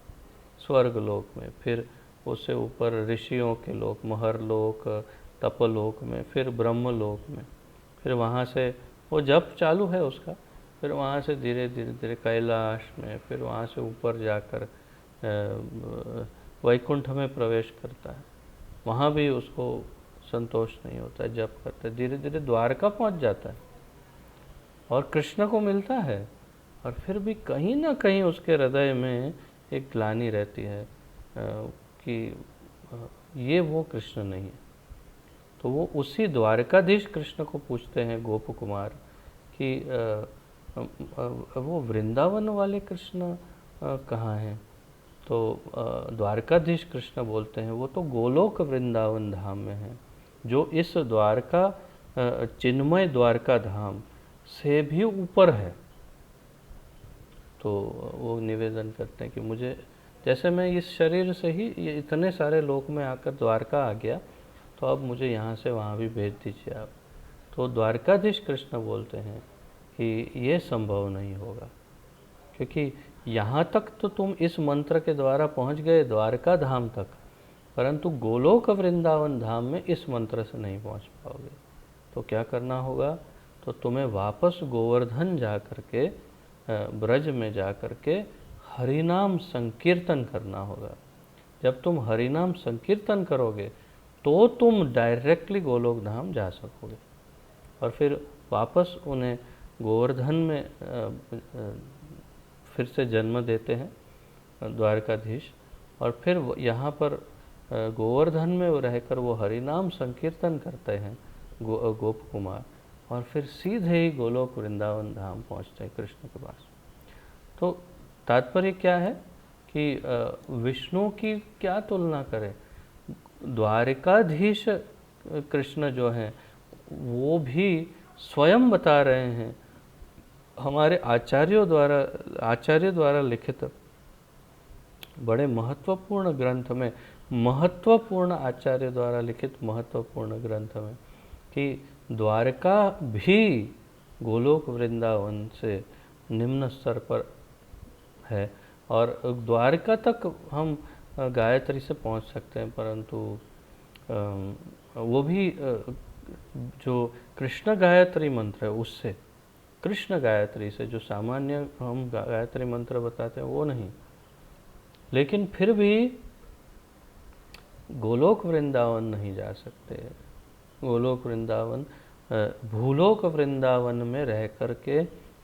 स्वर्ग लोक में, फिर उससे ऊपर ऋषियों के लोक, महर लोक, तपलोक में, फिर ब्रह्म लोक में, फिर वहाँ से वो जप चालू है उसका, फिर वहाँ से धीरे धीरे धीरे कैलाश में, फिर वहाँ से ऊपर जाकर वैकुंठ में प्रवेश करता है। वहाँ भी उसको संतोष नहीं होता है, जप करते धीरे धीरे द्वारका पहुँच जाता है और कृष्ण को मिलता है, और फिर भी कहीं ना कहीं उसके हृदय में एक ग्लानि रहती है कि ये वो कृष्ण नहीं है। तो वो उसी द्वारकाधीश कृष्ण को पूछते हैं गोप कुमार कि वो वृंदावन वाले कृष्ण कहाँ हैं? तो द्वारकाधीश कृष्ण बोलते हैं वो तो गोलोक वृंदावन धाम में है, जो इस द्वारका चिन्मय द्वारका धाम से भी ऊपर है। तो वो निवेदन करते हैं कि मुझे, जैसे मैं इस शरीर से ही ये इतने सारे लोक में आकर द्वारका आ गया, तो अब मुझे यहाँ से वहाँ भी भेज दीजिए आप। तो द्वारकाधीश कृष्ण बोलते हैं कि ये संभव नहीं होगा, क्योंकि यहाँ तक तो तुम इस मंत्र के द्वारा पहुँच गए द्वारका धाम तक, परंतु गोलोक वृंदावन धाम में इस मंत्र से नहीं पहुँच पाओगे। तो क्या करना होगा? तो तुम्हें वापस गोवर्धन जा कर के, ब्रज में जा कर के हरिनाम संकीर्तन करना होगा। जब तुम हरिनाम संकीर्तन करोगे तो तुम डायरेक्टली गोलोक धाम जा सकोगे। और फिर वापस उन्हें गोवर्धन में फिर से जन्म देते हैं द्वारकाधीश, और फिर यहाँ पर गोवर्धन में रहकर वो हरिनाम संकीर्तन करते हैं गोप कुमार, और फिर सीधे ही गोलोक वृंदावन धाम पहुँचते हैं कृष्ण के पास। तो तात्पर्य क्या है कि विष्णु की क्या तुलना करें? द्वारकाधीश कृष्ण जो हैं वो भी स्वयं बता रहे हैं, हमारे आचार्य द्वारा लिखित बड़े महत्वपूर्ण ग्रंथ में, महत्वपूर्ण आचार्य द्वारा लिखित महत्वपूर्ण ग्रंथ में, कि द्वारका भी गोलोक वृंदावन से निम्न स्तर पर है, और द्वारका तक हम गायत्री से पहुंच सकते हैं, परंतु वो भी जो कृष्ण गायत्री मंत्र है उससे, कृष्ण गायत्री से, जो सामान्य हम गायत्री मंत्र बताते हैं वो नहीं। लेकिन फिर भी गोलोक वृंदावन नहीं जा सकते। गोलोक वृंदावन, भूलोक वृंदावन में रह कर के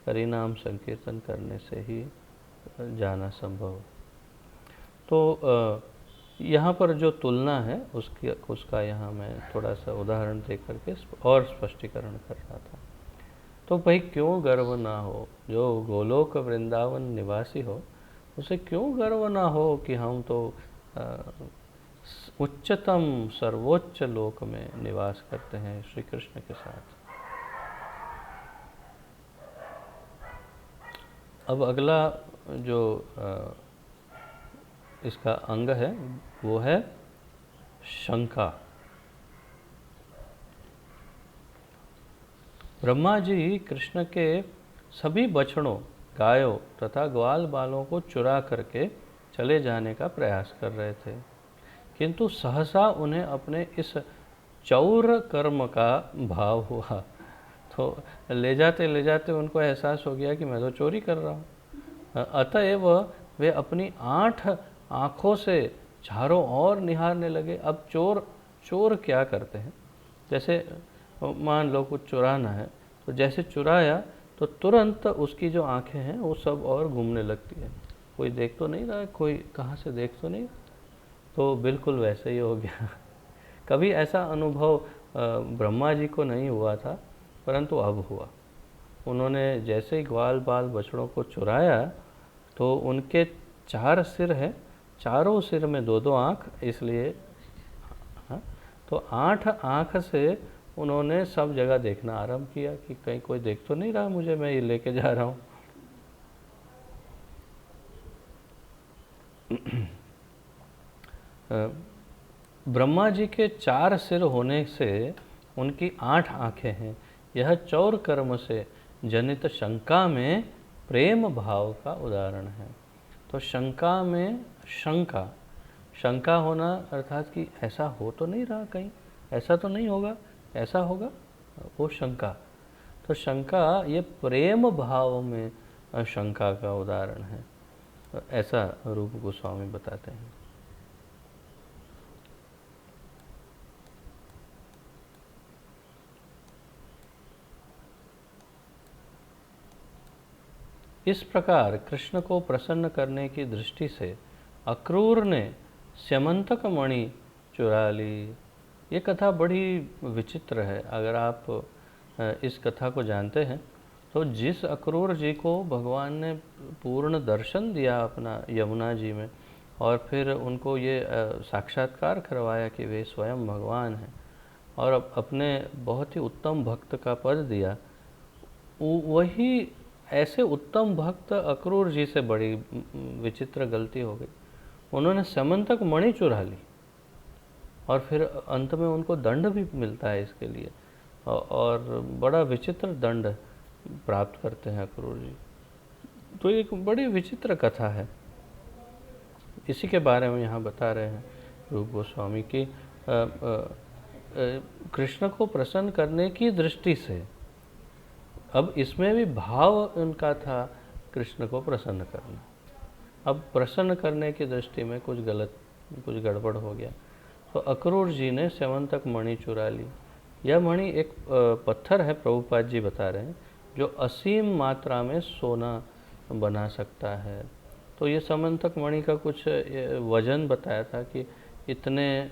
हरिनाम संकीर्तन करने से ही जाना संभव। तो यहाँ पर जो तुलना है उसका यहाँ मैं थोड़ा सा उदाहरण दे करके और स्पष्टीकरण कर रहा था। तो भाई क्यों गर्व ना हो? जो गोलोक वृंदावन निवासी हो उसे क्यों गर्व ना हो कि हम तो उच्चतम सर्वोच्च लोक में निवास करते हैं श्री कृष्ण के साथ। अब अगला जो इसका अंग है वो है शंका। ब्रह्मा जी कृष्ण के सभी बछड़ों, गायों तथा ग्वाल बालों को चुरा करके चले जाने का प्रयास कर रहे थे, किंतु सहसा उन्हें अपने इस चौर कर्म का भाव हुआ। तो ले जाते उनको एहसास हो गया कि मैं तो चोरी कर रहा हूँ। अतएव वे अपनी 8 आँखों से चारों ओर निहारने लगे। अब चोर क्या करते हैं, जैसे मान लो कुछ चुराना है, तो जैसे चुराया तो तुरंत उसकी जो आँखें हैं वो सब और घूमने लगती है, कोई देख तो नहीं रहा है, कोई कहाँ से देख तो नहीं। तो बिल्कुल वैसे ही हो गया। कभी ऐसा अनुभव ब्रह्मा जी को नहीं हुआ था, परंतु अब हुआ। उन्होंने जैसे ही ग्वाल बाल बछड़ों को चुराया तो उनके 4 सिर हैं, चारों सिर में 2-2 आँख, इसलिए हाँ, तो 8 आँख से उन्होंने सब जगह देखना आरंभ किया कि कहीं कोई देख तो नहीं रहा मुझे, मैं ये लेके जा रहा हूँ। ब्रह्मा जी के 4 सिर होने से उनकी 8 आँखें हैं। यह चौर कर्म से जनित शंका में प्रेम भाव का उदाहरण है। तो शंका में शंका होना अर्थात कि ऐसा हो तो नहीं रहा, कहीं ऐसा तो नहीं होगा, ऐसा होगा, वो शंका। तो शंका ये प्रेम भाव में शंका का उदाहरण है, ऐसा रूप गोस्वामी बताते हैं। इस प्रकार कृष्ण को प्रसन्न करने की दृष्टि से अक्रूर ने स्यमंतक मणि चुरा ली। ये कथा बड़ी विचित्र है। अगर आप इस कथा को जानते हैं तो जिस अक्रूर जी को भगवान ने पूर्ण दर्शन दिया अपना यमुना जी में, और फिर उनको ये साक्षात्कार करवाया कि वे स्वयं भगवान हैं, और अपने बहुत ही उत्तम भक्त का पद दिया, वही ऐसे उत्तम भक्त अक्रूर जी से बड़ी विचित्र गलती हो गई। उन्होंने समंतक मणि चुरा ली और फिर अंत में उनको दंड भी मिलता है इसके लिए, और बड़ा विचित्र दंड प्राप्त करते हैं अक्रूर जी। तो एक बड़ी विचित्र कथा है। इसी के बारे में यहाँ बता रहे हैं रूप गोस्वामी की कृष्ण को प्रसन्न करने की दृष्टि से। अब इसमें भी भाव उनका था कृष्ण को प्रसन्न करना। अब प्रसन्न करने की दृष्टि में कुछ गड़बड़ हो गया, तो अक्रूर जी ने स्यमंतक मणि चुरा ली। यह मणि एक पत्थर है, प्रभुपाद जी बता रहे हैं, जो असीम मात्रा में सोना बना सकता है। तो ये स्यमंतक मणि का कुछ वजन बताया था कि इतने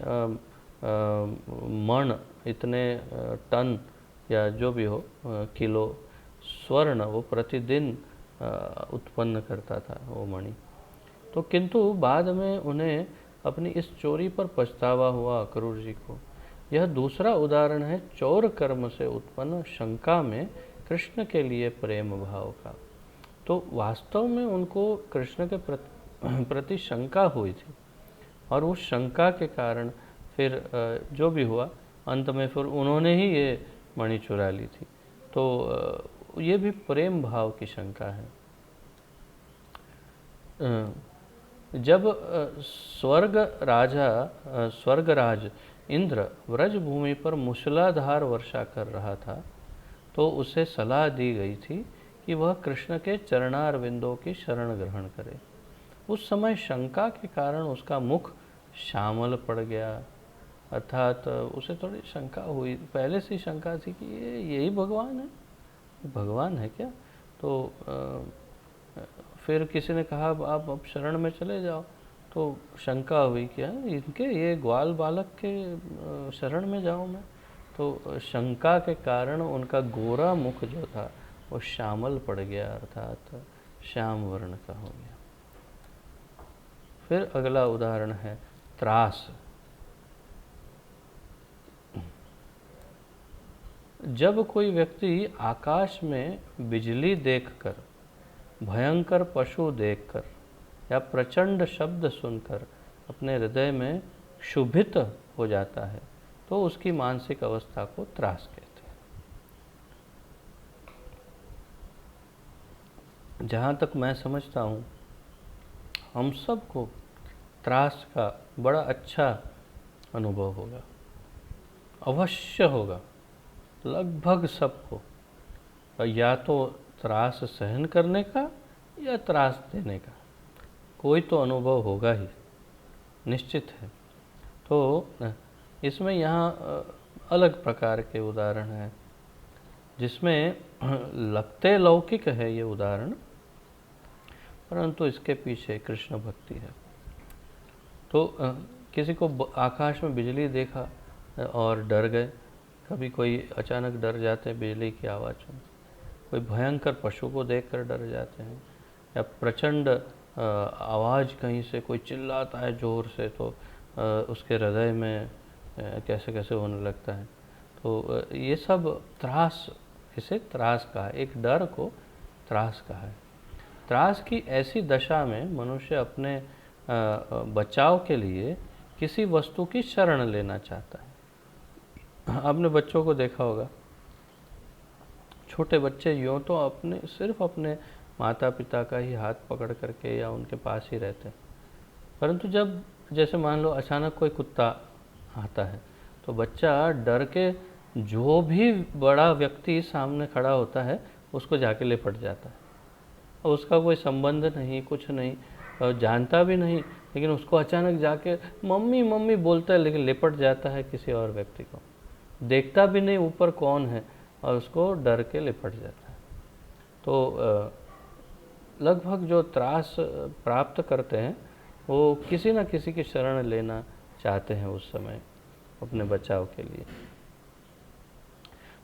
मण, इतने टन या जो भी हो किलो स्वर्ण वो प्रतिदिन उत्पन्न करता था वो मणि। तो किंतु बाद में उन्हें अपनी इस चोरी पर पछतावा हुआ अक्रूर जी को। यह दूसरा उदाहरण है चौर कर्म से उत्पन्न शंका में कृष्ण के लिए प्रेम भाव का। तो वास्तव में उनको कृष्ण के प्रति शंका हुई थी, और उस शंका के कारण फिर जो भी हुआ अंत में फिर उन्होंने ही ये मणि चुरा ली थी। तो ये भी प्रेम भाव की शंका है। जब स्वर्गराज इंद्र व्रज भूमि पर मूसलाधार वर्षा कर रहा था, तो उसे सलाह दी गई थी कि वह कृष्ण के चरणारविंदों की शरण ग्रहण करे। उस समय शंका के कारण उसका मुख श्यामल पड़ गया, अर्थात उसे थोड़ी शंका हुई, पहले से शंका थी कि यही भगवान है, भगवान है क्या। तो फिर किसी ने कहा आप अब शरण में चले जाओ, तो शंका हुई क्या इनके ये ग्वाल बालक के शरण में जाऊँ मैं। तो शंका के कारण उनका गोरा मुख जो था वो श्यामल पड़ गया, अर्थात श्याम वर्ण का हो गया। फिर अगला उदाहरण है त्रास। जब कोई व्यक्ति आकाश में बिजली देखकर, भयंकर पशु देखकर या प्रचंड शब्द सुनकर अपने हृदय में क्षुभित हो जाता है, तो उसकी मानसिक अवस्था को त्रास कहते हैं। जहाँ तक मैं समझता हूँ, हम सबको त्रास का बड़ा अच्छा अनुभव होगा, अवश्य होगा, लगभग सबको, या तो त्रास सहन करने का या त्रास देने का कोई तो अनुभव होगा ही, निश्चित है। तो इसमें यहाँ अलग प्रकार के उदाहरण हैं, जिसमें लगते लौकिक है ये उदाहरण, परंतु इसके पीछे कृष्ण भक्ति है। तो किसी को आकाश में बिजली देखा और डर गए, कभी कोई अचानक डर जाते हैं बिजली की आवाज़ में, कोई भयंकर पशु को देखकर डर जाते हैं, या प्रचंड आवाज़ कहीं से कोई चिल्लाता है ज़ोर से, तो उसके हृदय में कैसे कैसे होने लगता है। तो ये सब त्रास, इसे त्रास कहा, एक डर को त्रास कहा है। त्रास की ऐसी दशा में मनुष्य अपने बचाव के लिए किसी वस्तु की शरण लेना चाहता है। आपने बच्चों को देखा होगा, छोटे बच्चे यूँ तो सिर्फ अपने माता पिता का ही हाथ पकड़ करके या उनके पास ही रहते हैं, परंतु जब जैसे मान लो अचानक कोई कुत्ता आता है तो बच्चा डर के जो भी बड़ा व्यक्ति सामने खड़ा होता है उसको जाके लिपट जाता है। और उसका कोई संबंध नहीं, कुछ नहीं, और जानता भी नहीं, लेकिन उसको अचानक जाके मम्मी मम्मी बोलता है, लेकिन लिपट जाता है किसी और व्यक्ति को, देखता भी नहीं ऊपर कौन है, और उसको डर के लिपट जाता है। तो लगभग जो त्रास प्राप्त करते हैं वो किसी न किसी की शरण लेना चाहते हैं उस समय अपने बचाव के लिए।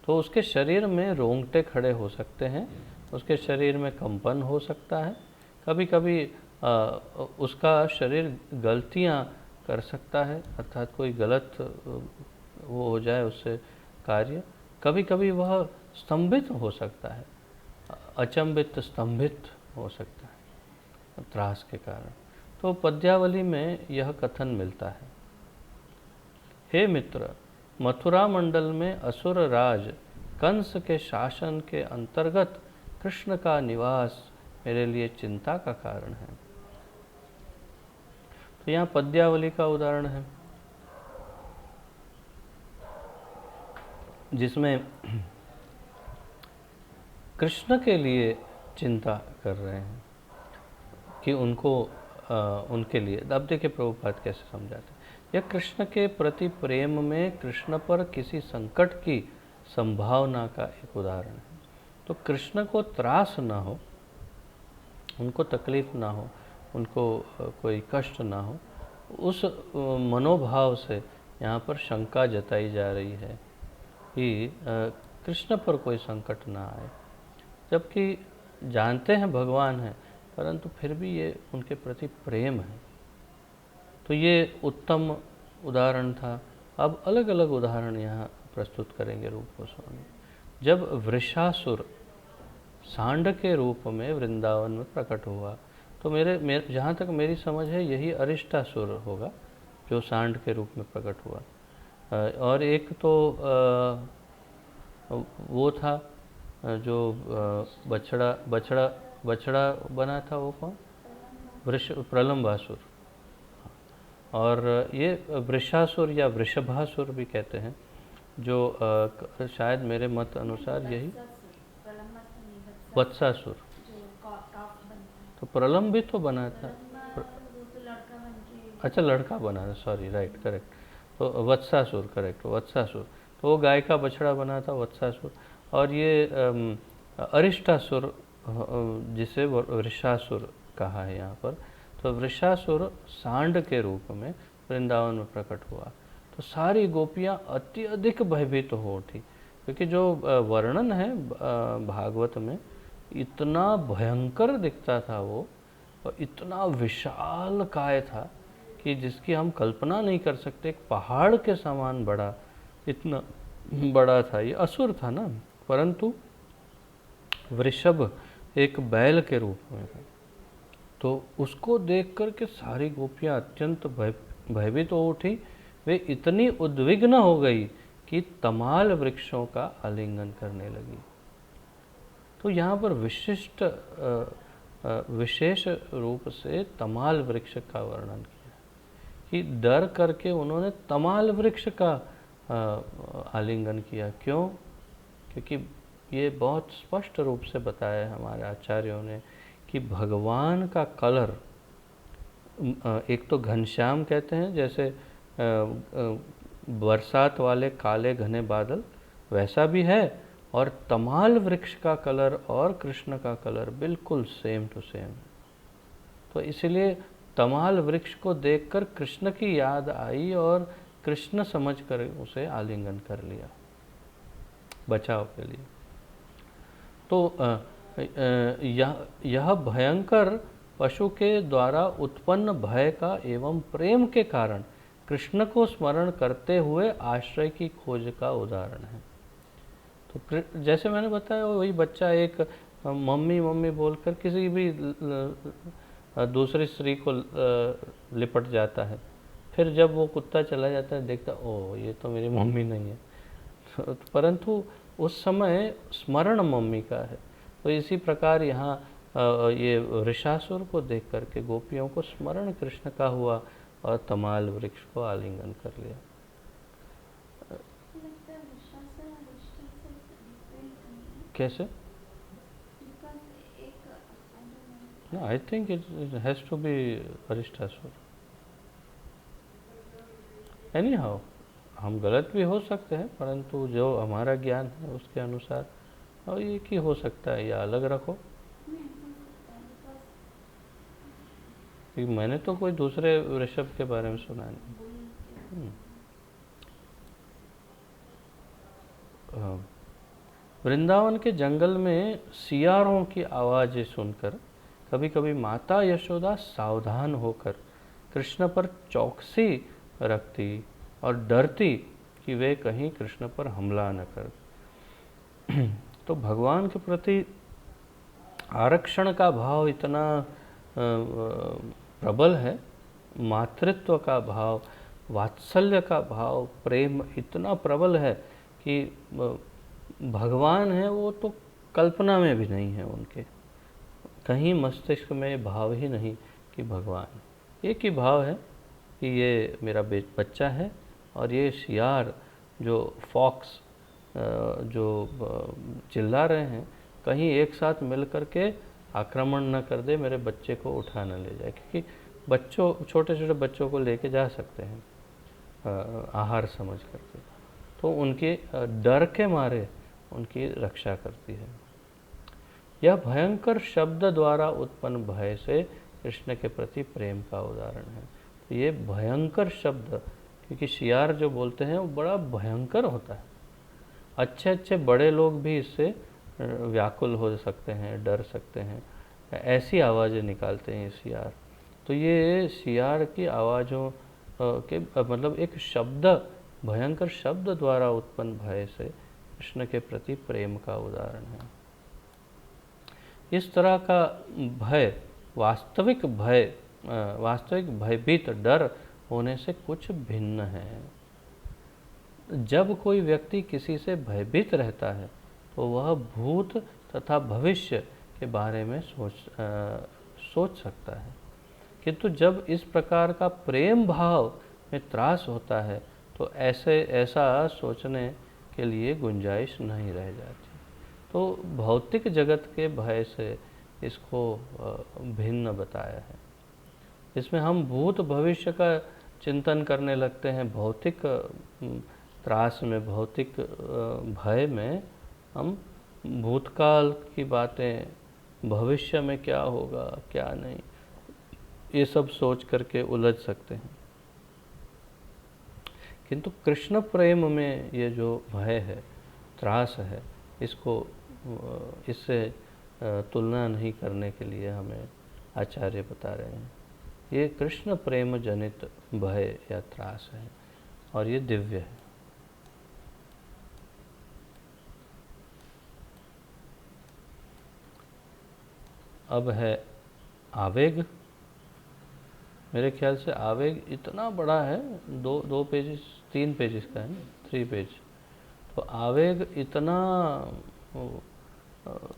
तो उसके शरीर में रोंगटे खड़े हो सकते हैं, उसके शरीर में कंपन हो सकता है, कभी कभी उसका शरीर गलतियां कर सकता है, अर्थात कोई गलत वो हो जाए उससे कार्य, कभी कभी वह स्तंभित हो सकता है, अचंभित स्तंभित हो सकता है त्रास के कारण। तो पद्यावली में यह कथन मिलता है, हे मित्र, मथुरा मंडल में असुर राज कंस के शासन के अंतर्गत कृष्ण का निवास मेरे लिए चिंता का कारण है। तो यहाँ पद्यावली का उदाहरण है जिसमें कृष्ण के लिए चिंता कर रहे हैं कि उनके लिए। अब देखिए प्रभुपाद कैसे समझाते हैं, यह कृष्ण के प्रति प्रेम में कृष्ण पर किसी संकट की संभावना का एक उदाहरण है। तो कृष्ण को त्रास ना हो, उनको तकलीफ ना हो, उनको कोई कष्ट ना हो, उस मनोभाव से यहाँ पर शंका जताई जा रही है कि कृष्ण पर कोई संकट ना आए, जबकि जानते हैं भगवान हैं, परंतु फिर भी ये उनके प्रति प्रेम है। तो ये उत्तम उदाहरण था। अब अलग अलग उदाहरण यहाँ प्रस्तुत करेंगे रूप गोस्वामी। जब वृषासुर सांड के रूप में वृंदावन में प्रकट हुआ, तो मेरे जहाँ तक मेरी समझ है यही अरिष्टासुर होगा जो सांड के रूप में प्रकट हुआ। और एक तो वो था जो बछड़ा बना था, वो कौन, प्रलंबासुर। और ये वृषासुर या वृषभासुर भी कहते हैं, जो शायद मेरे मत अनुसार यही वत्सासुर। तो प्रलंब भी तो बना था, अच्छा लड़का बना था, सॉरी, राइट, करेक्ट। तो वत्सासुर, करेक्ट, वत्सासुर। तो वो गाय का बछड़ा बना था, वत्सासुर। और ये अरिष्टासुर जिसे वृषासुर कहा है यहाँ पर, तो वृषासुर सांड के रूप में वृंदावन में प्रकट हुआ। तो सारी गोपियाँ अत्यधिक भयभीत हो उठी, क्योंकि जो वर्णन है भागवत में, इतना भयंकर दिखता था वो, और इतना विशाल काय था कि जिसकी हम कल्पना नहीं कर सकते। एक पहाड़ के समान बड़ा, इतना बड़ा था। ये असुर था ना, परंतु वृषभ एक बैल के रूप में था। तो उसको देख कर के सारी गोपियाँ अत्यंत भयभीत हो उठी। वे इतनी उद्विग्न हो गई कि तमाल वृक्षों का आलिंगन करने लगी। तो यहाँ पर विशेष रूप से तमाल वृक्ष का वर्णन किया कि डर करके उन्होंने तमाल वृक्ष का आलिंगन किया। क्यों? क्योंकि ये बहुत स्पष्ट रूप से बताया है हमारे आचार्यों ने कि भगवान का कलर, एक तो घनश्याम कहते हैं, जैसे बरसात वाले काले घने बादल वैसा भी है, और तमाल वृक्ष का कलर और कृष्ण का कलर बिल्कुल सेम टू सेम। तो इसलिए तमाल वृक्ष को देखकर कृष्ण की याद आई और कृष्ण समझकर उसे आलिंगन कर लिया बचाव के लिए। तो यह भयंकर पशु के द्वारा उत्पन्न भय का एवं प्रेम के कारण कृष्ण को स्मरण करते हुए आश्रय की खोज का उदाहरण है। तो जैसे मैंने बताया, वही बच्चा एक मम्मी मम्मी बोलकर किसी भी दूसरी स्त्री को लिपट जाता है, फिर जब वो कुत्ता चला जाता है देखता ओ ये तो मेरी मम्मी नहीं है, परंतु उस समय स्मरण मम्मी का है। तो इसी प्रकार यहाँ ये ऋषासुर को देख करके गोपियों को स्मरण कृष्ण का हुआ और तमाल वृक्ष को आलिंगन कर लिया। कैसे? No, I think it has to be Aristasur. Anyhow, हम गलत भी हो सकते हैं, परंतु जो हमारा ज्ञान है उसके अनुसार और ये की हो सकता है, या अलग रखो। क्योंकि मैंने तो कोई दूसरे ऋषभ के बारे में सुना नहीं। वृंदावन के जंगल में सियारों की आवाज़ें सुनकर कभी कभी माता यशोदा सावधान होकर कृष्ण पर चौकसी रखती और डरती कि वे कहीं कृष्ण पर हमला न कर। तो भगवान के प्रति आरक्षण का भाव इतना प्रबल है, मातृत्व का भाव, वात्सल्य का भाव, प्रेम इतना प्रबल है कि भगवान है वो तो कल्पना में भी नहीं है उनके, कहीं मस्तिष्क में भाव ही नहीं कि भगवान। एक ही भाव है कि ये मेरा बच्चा है और ये शियार जो फॉक्स जो चिल्ला रहे हैं कहीं एक साथ मिल कर के आक्रमण न कर दे, मेरे बच्चे को उठा न ले जाए। क्योंकि बच्चों, छोटे छोटे बच्चों को लेके जा सकते हैं आहार समझ करके, तो उनके डर के मारे उनकी रक्षा करती है। यह भयंकर शब्द द्वारा उत्पन्न भय से कृष्ण के प्रति प्रेम का उदाहरण है। तो ये भयंकर शब्द, क्योंकि शियार जो बोलते हैं वो बड़ा भयंकर होता है, अच्छे अच्छे बड़े लोग भी इससे व्याकुल हो सकते हैं, डर सकते हैं, ऐसी आवाज़ें निकालते हैं शियार। तो ये शियार की आवाज़ों के मतलब एक शब्द, भयंकर शब्द द्वारा उत्पन्न भय से कृष्ण के प्रति प्रेम का उदाहरण है। इस तरह का भय वास्तविक भयभीत डर होने से कुछ भिन्न है। जब कोई व्यक्ति किसी से भयभीत रहता है तो वह भूत तथा भविष्य के बारे में सोच सकता है, किंतु जब इस प्रकार का प्रेम भाव में त्रास होता है तो ऐसा सोचने के लिए गुंजाइश नहीं रह जाती। तो भौतिक जगत के भय से इसको भिन्न बताया है। इसमें हम भूत भविष्य का चिंतन करने लगते हैं, भौतिक त्रास में, भौतिक भय में हम भूतकाल की बातें, भविष्य में क्या होगा क्या नहीं, ये सब सोच करके उलझ सकते हैं। किंतु कृष्ण प्रेम में ये जो भय है, त्रास है, इससे तुलना नहीं करने के लिए हमें आचार्य बता रहे हैं। ये कृष्ण प्रेम जनित भय या त्रास है और ये दिव्य है। अब है आवेग। मेरे ख्याल से आवेग इतना बड़ा है, दो पेजेस, 3 पेजेस का है, 3 पेज। तो आवेग इतना,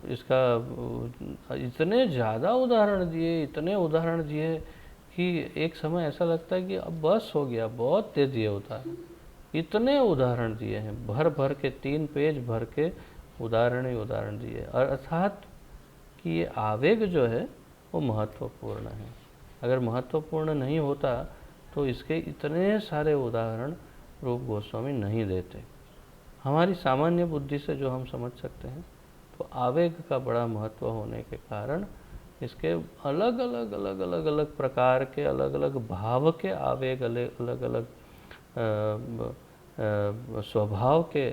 इसका इतने ज़्यादा उदाहरण दिए, इतने उदाहरण दिए कि एक समय ऐसा लगता है कि अब बस हो गया, बहुत दे दिए उदाहरण। इतने उदाहरण दिए हैं, भर भर के 3 पेज भर के उदाहरण ही उदाहरण दिए। और अर्थात कि ये आवेग जो है वो महत्वपूर्ण है। अगर महत्वपूर्ण नहीं होता तो इसके इतने सारे उदाहरण रूप गोस्वामी नहीं देते। हमारी सामान्य बुद्धि से जो हम समझ सकते हैं, तो आवेग का बड़ा महत्व होने के कारण इसके अलग अलग प्रकार के, अलग अलग भाव के आवेग, अलग अलग स्वभाव के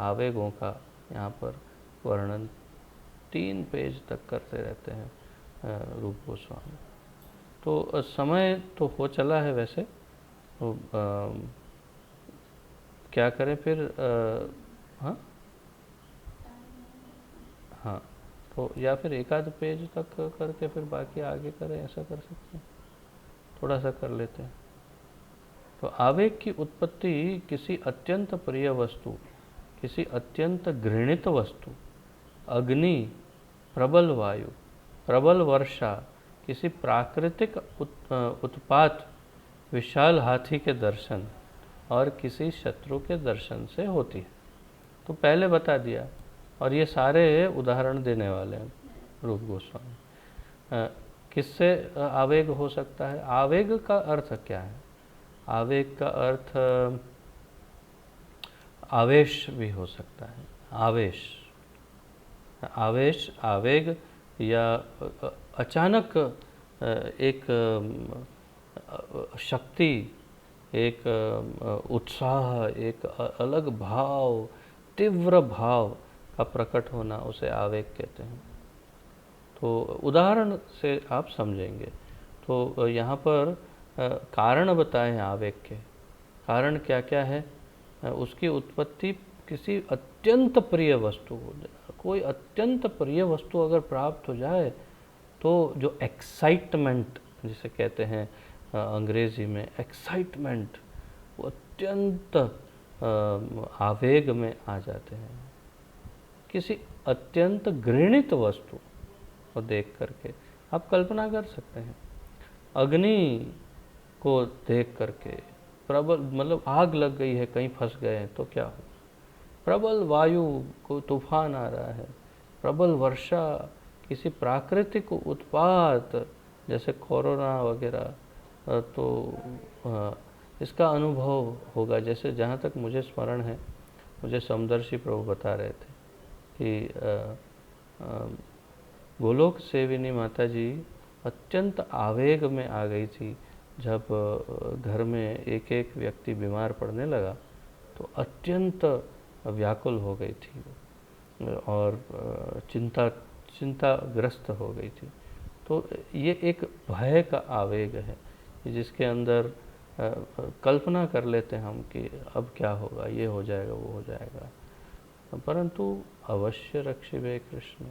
आवेगों का यहाँ पर वर्णन 3 पेज तक करते रहते हैं रूप गोस्वामी। तो समय तो हो चला है वैसे, तो क्या करें फिर? हाँ हाँ, तो या फिर 1 आध पेज तक करके फिर बाकी आगे करें, ऐसा कर सकते हैं, थोड़ा सा कर लेते हैं। तो आवेग की उत्पत्ति किसी अत्यंत प्रिय वस्तु, किसी अत्यंत घृणित वस्तु, अग्नि, प्रबल वायु, प्रबल वर्षा, किसी प्राकृतिक उत्पात, विशाल हाथी के दर्शन और किसी शत्रु के दर्शन से होती है। तो पहले बता दिया, और ये सारे उदाहरण देने वाले हैं रूप गोस्वामी। किससे आवेग हो सकता है? आवेग का अर्थ क्या है? आवेग का अर्थ आवेश भी हो सकता है। आवेश, आवेश, आवेग या अचानक एक शक्ति, एक उत्साह, एक अलग भाव, तीव्र भाव का प्रकट होना, उसे आवेग कहते हैं। तो उदाहरण से आप समझेंगे। तो यहाँ पर कारण बताए हैं आवेग के। कारण क्या क्या है? उसकी उत्पत्ति किसी अत्यंत प्रिय वस्तु हो जाए। कोई अत्यंत प्रिय वस्तु अगर प्राप्त हो जाए तो जो एक्साइटमेंट जिसे कहते हैं अंग्रेजी में एक्साइटमेंट, वो अत्यंत आवेग में आ जाते हैं। किसी अत्यंत घृणित वस्तु को देख करके आप कल्पना कर सकते हैं। अग्नि को देख करके प्रबल, मतलब आग लग गई है, कहीं फंस गए हैं तो क्या हो? प्रबल वायु, को तूफान आ रहा है, प्रबल वर्षा, किसी प्राकृतिक उत्पात जैसे कोरोना वगैरह, तो इसका अनुभव होगा। जैसे जहाँ तक मुझे स्मरण है, मुझे समदर्शी प्रभु बता रहे थे कि गोलोक सेविनी माता जी अत्यंत आवेग में आ गई थी जब घर में एक एक व्यक्ति बीमार पड़ने लगा, तो अत्यंत व्याकुल हो गई थी और चिंताग्रस्त हो गई थी। तो ये एक भय का आवेग है जिसके अंदर कल्पना कर लेते हैं हम कि अब क्या होगा, ये हो जाएगा, वो हो जाएगा, परंतु अवश्य रक्षिबे कृष्ण,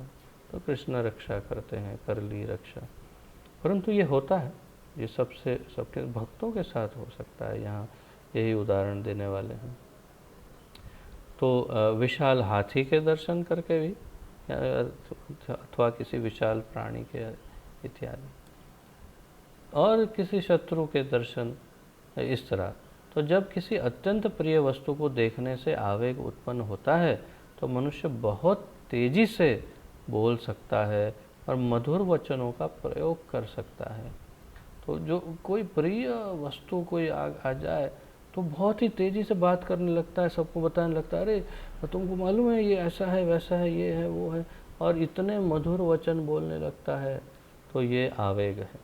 तो कृष्ण रक्षा करते हैं, कर ली रक्षा। परंतु ये होता है, ये सबके भक्तों के साथ हो सकता है। यहाँ यही उदाहरण देने वाले हैं। तो विशाल हाथी के दर्शन करके भी, अथवा किसी विशाल प्राणी के इत्यादि, और किसी शत्रु के दर्शन, इस तरह। तो जब किसी अत्यंत प्रिय वस्तु को देखने से आवेग उत्पन्न होता है तो मनुष्य बहुत तेजी से बोल सकता है और मधुर वचनों का प्रयोग कर सकता है। तो जो कोई प्रिय वस्तु कोई आ जाए तो बहुत ही तेज़ी से बात करने लगता है, सबको बताने लगता है, अरे तुमको मालूम है ये ऐसा है, वैसा है, ये है, वो है, और इतने मधुर वचन बोलने लगता है। तो ये आवेग है,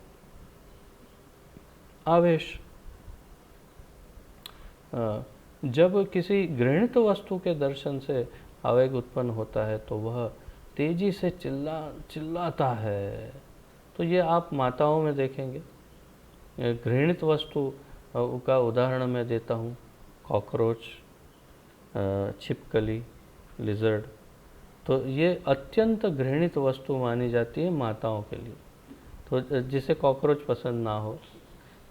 आवेश। जब किसी घृणित वस्तु के दर्शन से आवेग उत्पन्न होता है तो वह तेजी से चिल्लाता है। तो ये आप माताओं में देखेंगे। घृणित वस्तु का उदाहरण मैं देता हूँ, कॉकरोच, छिपकली, लिजर्ड। तो ये अत्यंत घृणित वस्तु मानी जाती है माताओं के लिए। तो जिसे कॉकरोच पसंद ना हो,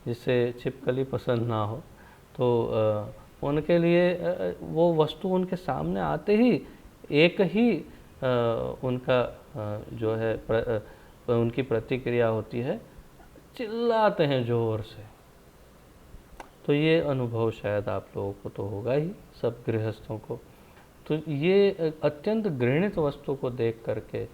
जिसे छिपकली पसंद ना हो, तो उनके लिए वो वस्तु उनके सामने आते ही एक ही उनका जो है उनकी प्रतिक्रिया होती है, चिल्लाते हैं जोर से। तो ये अनुभव शायद आप लोगों को तो होगा ही, सब गृहस्थों को। तो ये अत्यंत घृणित वस्तु को देख करके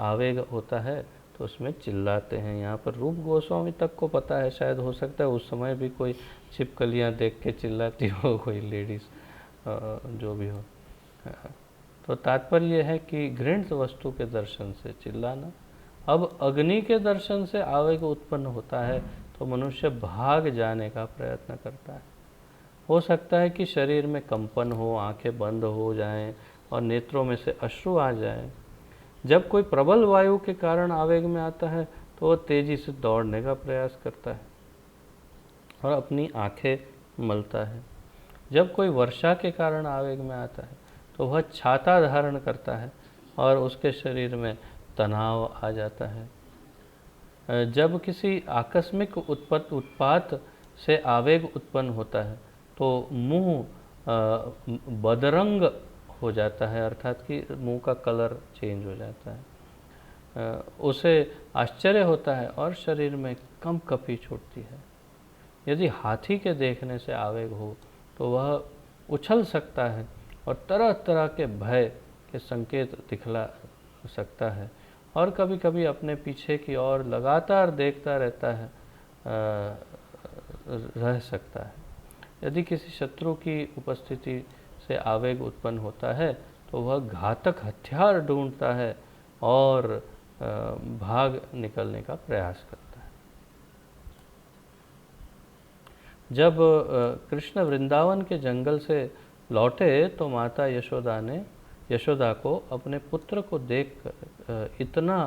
आवेग होता है तो उसमें चिल्लाते हैं। यहाँ पर रूप गोस्वामी तक को पता है, शायद हो सकता है उस समय भी कोई छिपकलियाँ देख के चिल्लाती हो, कोई लेडीज़ जो भी हो। तो तात्पर्य है कि घृणित वस्तु के दर्शन से चिल्लाना। अब अग्नि के दर्शन से आवेग उत्पन्न होता है तो मनुष्य भाग जाने का प्रयत्न करता है। हो सकता है कि शरीर में कंपन हो, आंखें बंद हो जाएं और नेत्रों में से अश्रु आ जाएं। जब कोई प्रबल वायु के कारण आवेग में आता है तो वह तेजी से दौड़ने का प्रयास करता है और अपनी आंखें मलता है। जब कोई वर्षा के कारण आवेग में आता है तो वह छाता धारण करता है और उसके शरीर में तनाव आ जाता है। जब किसी आकस्मिक उत्पात से आवेग उत्पन्न होता है तो मुंह बदरंग हो जाता है, अर्थात कि मुंह का कलर चेंज हो जाता है। उसे आश्चर्य होता है और शरीर में कंपकपी छूटती है। यदि हाथी के देखने से आवेग हो तो वह उछल सकता है और तरह तरह के भय के संकेत दिखला सकता है और कभी कभी अपने पीछे की ओर लगातार देखता रहता है, रह सकता है। यदि किसी शत्रु की उपस्थिति से आवेग उत्पन्न होता है तो वह घातक हथियार ढूंढता है और भाग निकलने का प्रयास करता है। जब कृष्ण वृंदावन के जंगल से लौटे तो माता यशोदा को अपने पुत्र को देखकर इतना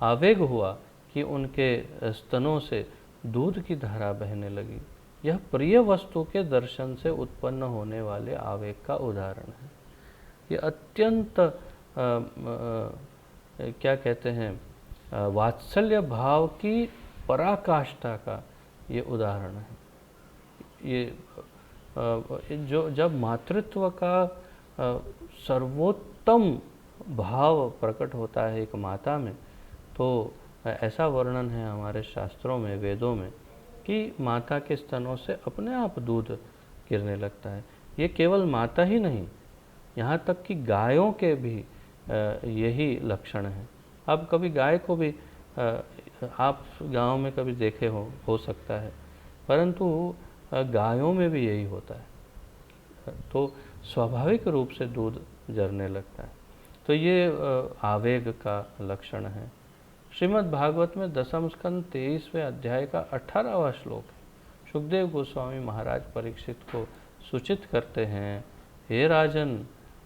आवेग हुआ कि उनके स्तनों से दूध की धारा बहने लगी। यह प्रिय वस्तु के दर्शन से उत्पन्न होने वाले आवेग का उदाहरण है। ये अत्यंत क्या कहते हैं, वात्सल्य भाव की पराकाष्ठा का ये उदाहरण है। ये जो जब मातृत्व का सर्वोत्तम भाव प्रकट होता है एक माता में, तो ऐसा वर्णन है हमारे शास्त्रों में, वेदों में, कि माता के स्तनों से अपने आप दूध गिरने लगता है। ये केवल माता ही नहीं, यहाँ तक कि गायों के भी यही लक्षण है। अब कभी गाय को भी आप गांव में कभी देखे हो सकता है, परंतु गायों में भी यही होता है, तो स्वाभाविक रूप से दूध जरने लगता है। तो ये आवेग का लक्षण है। श्रीमद् भागवत में 10वें स्कंद 23वें अध्याय का 18वां श्लोक है। सुखदेव गोस्वामी महाराज परीक्षित को सूचित करते हैं, हे राजन,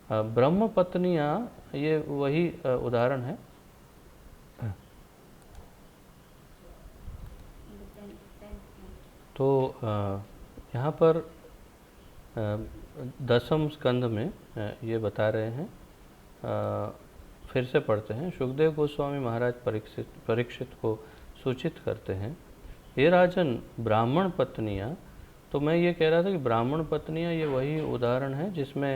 ब्रह्म पत्नियां, ये वही उदाहरण है। तो यहाँ पर 10वें स्कंद में ये बता रहे हैं, फिर से पढ़ते हैं। सुखदेव गोस्वामी महाराज परीक्षित को सूचित करते हैं, हे राजन, ब्राह्मण पत्नियां, तो मैं ये कह रहा था कि ब्राह्मण पत्नियां ये वही उदाहरण है जिसमें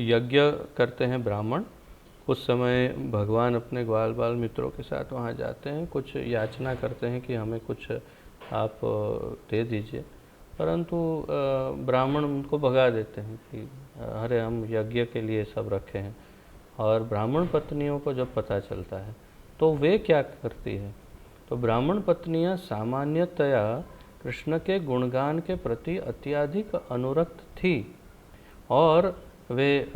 यज्ञ करते हैं ब्राह्मण। उस समय भगवान अपने ग्वाल बाल मित्रों के साथ वहाँ जाते हैं, कुछ याचना करते हैं कि हमें कुछ आप दे दीजिए, परंतु ब्राह्मण उनको भगा देते हैं कि अरे हम यज्ञ के लिए सब रखे हैं। और ब्राह्मण पत्नियों को जब पता चलता है तो वे क्या करती है, तो ब्राह्मण पत्नियां सामान्यतया कृष्ण के गुणगान के प्रति अत्यधिक अनुरक्त थी और वे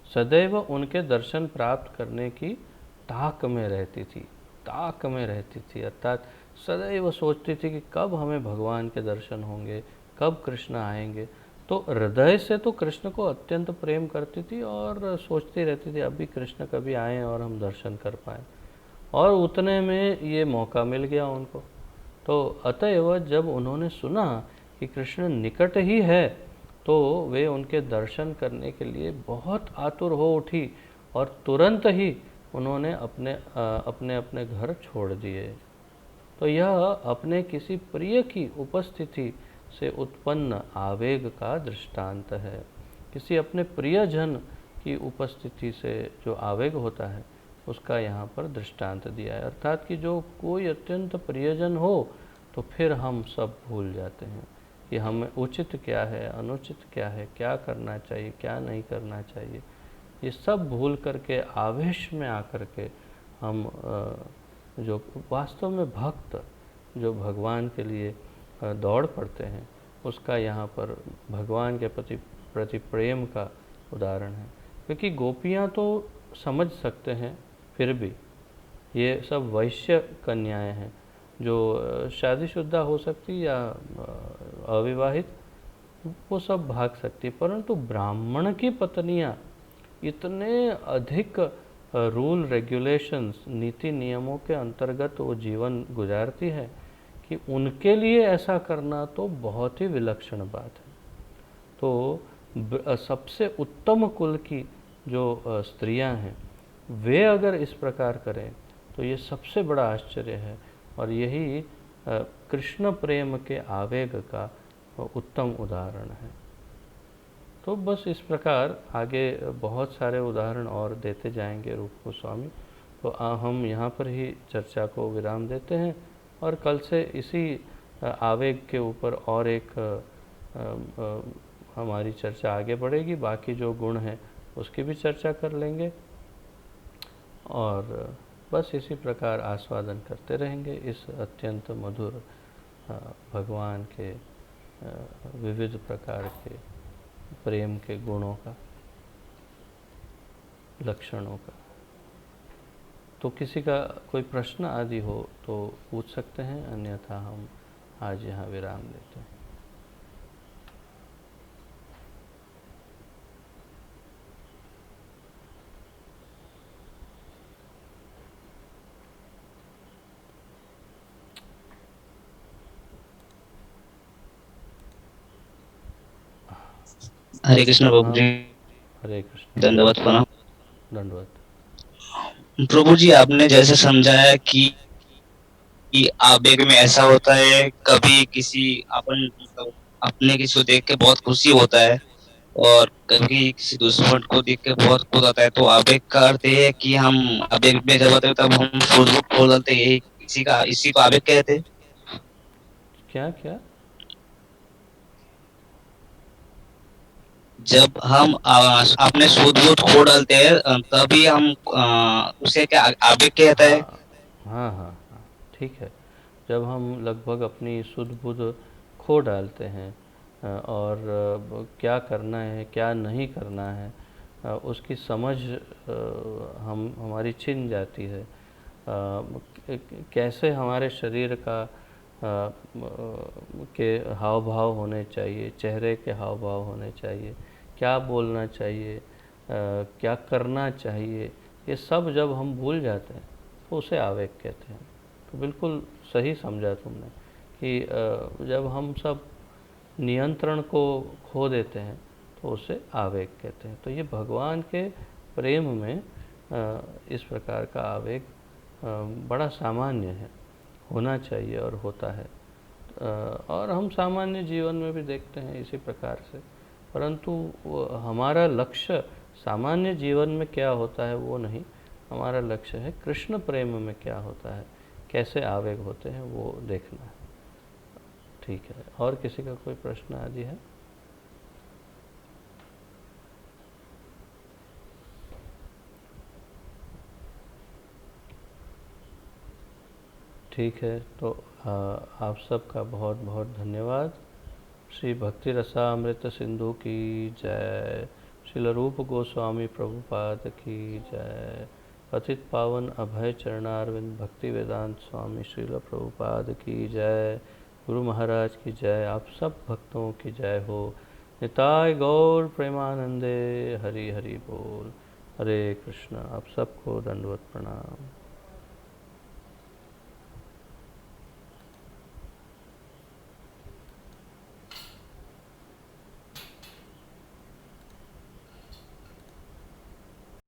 सदैव उनके दर्शन प्राप्त करने की ताक में रहती थी, अर्थात सदैव सोचती थी कि कब हमें भगवान के दर्शन होंगे, कब कृष्ण आएंगे। तो हृदय से तो कृष्ण को अत्यंत प्रेम करती थी और सोचती रहती थी अभी कृष्ण कभी आएँ और हम दर्शन कर पाएँ, और उतने में ये मौका मिल गया उनको। तो अतएव जब उन्होंने सुना कि कृष्ण निकट ही है तो वे उनके दर्शन करने के लिए बहुत आतुर हो उठी और तुरंत ही उन्होंने अपने घर छोड़ दिए। तो यह अपने किसी प्रिय की उपस्थिति से उत्पन्न आवेग का दृष्टांत है। किसी अपने प्रियजन की उपस्थिति से जो आवेग होता है उसका यहाँ पर दृष्टांत दिया है, अर्थात कि जो कोई अत्यंत प्रियजन हो तो फिर हम सब भूल जाते हैं कि हमें उचित क्या है, अनुचित क्या है, क्या करना चाहिए, क्या नहीं करना चाहिए। ये सब भूल करके आवेश में आकर के हम जो वास्तव में भक्त जो भगवान के लिए दौड़ पड़ते हैं उसका यहाँ पर भगवान के प्रति प्रेम का उदाहरण है। क्योंकि गोपियाँ तो समझ सकते हैं, फिर भी ये सब वैश्य कन्याएं हैं जो शादीशुदा हो सकती या अविवाहित, वो सब भाग सकती, परंतु ब्राह्मण की पत्नियाँ इतने अधिक रूल रेगुलेशंस, नीति नियमों के अंतर्गत वो जीवन गुजारती है कि उनके लिए ऐसा करना तो बहुत ही विलक्षण बात है। तो सबसे उत्तम कुल की जो स्त्रियां हैं वे अगर इस प्रकार करें तो ये सबसे बड़ा आश्चर्य है। और यही कृष्ण प्रेम के आवेग का उत्तम उदाहरण है। तो बस इस प्रकार आगे बहुत सारे उदाहरण और देते जाएंगे रूप गोस्वामी। तो हम यहाँ पर ही चर्चा को विराम देते हैं और कल से इसी आवेग के ऊपर और एक हमारी चर्चा आगे बढ़ेगी। बाकी जो गुण हैं उसकी भी चर्चा कर लेंगे और बस इसी प्रकार आस्वादन करते रहेंगे इस अत्यंत मधुर भगवान के विविध प्रकार के प्रेम के गुणों का, लक्षणों का। तो किसी का कोई प्रश्न आदि हो तो पूछ सकते हैं, अन्यथा हम आज यहाँ विराम देते हैं। हरे कृष्ण प्रभु जी। हरे कृष्ण। दंडवत प्रणाम। दंडवत। प्रभु जी, आपने जैसे समझाया कि आवेग में ऐसा होता है, कभी किसी अपन मतलब अपने किसी को देख के बहुत खुशी होता है और कभी किसी दुश्मन को देख के बहुत क्रोध आता है। तो आवेग का अर्थ ये है कि हम आवेग में जब होते हैं तब हम फेसबुक खोल डालते हैं, यही इसी को आवेग कहते हैं। क्या क्या? जब हम अपने सूझबूझ खो डालते हैं तभी हम उसे क्या आवेग कहता है। हाँ हाँ हाँ हाँ, ठीक है। जब हम लगभग अपनी सुध बुध खो डालते हैं और क्या करना है क्या नहीं करना है उसकी समझ हम हमारी छिन जाती है। कैसे हमारे शरीर का के हाव भाव होने चाहिए, चेहरे के हाव भाव होने चाहिए, क्या बोलना चाहिए, क्या करना चाहिए, ये सब जब हम भूल जाते हैं तो उसे आवेग कहते हैं। तो बिल्कुल सही समझा तुमने कि जब हम सब नियंत्रण को खो देते हैं तो उसे आवेग कहते हैं। तो ये भगवान के प्रेम में इस प्रकार का आवेग बड़ा सामान्य है, होना चाहिए और होता है। और हम सामान्य जीवन में भी देखते हैं इसी प्रकार से। परंतु हमारा लक्ष्य सामान्य जीवन में क्या होता है वो नहीं, हमारा लक्ष्य है कृष्ण प्रेम में क्या होता है, कैसे आवेग होते हैं वो देखना है। ठीक है, और किसी का कोई प्रश्न आदि है? ठीक है, तो आप सबका बहुत बहुत धन्यवाद। श्री भक्ति रसामृत सिंधु की जय। श्रील रूप गोस्वामी प्रभुपाद की जय। पतित पावन अभय चरणारविंद भक्ति वेदांत स्वामी श्रील प्रभुपाद की जय। गुरु महाराज की जय। आप सब भक्तों की जय हो। निताय गौर प्रेमानंदे। हरि हरि बोल। हरे कृष्ण। आप सबको दंडवत प्रणाम।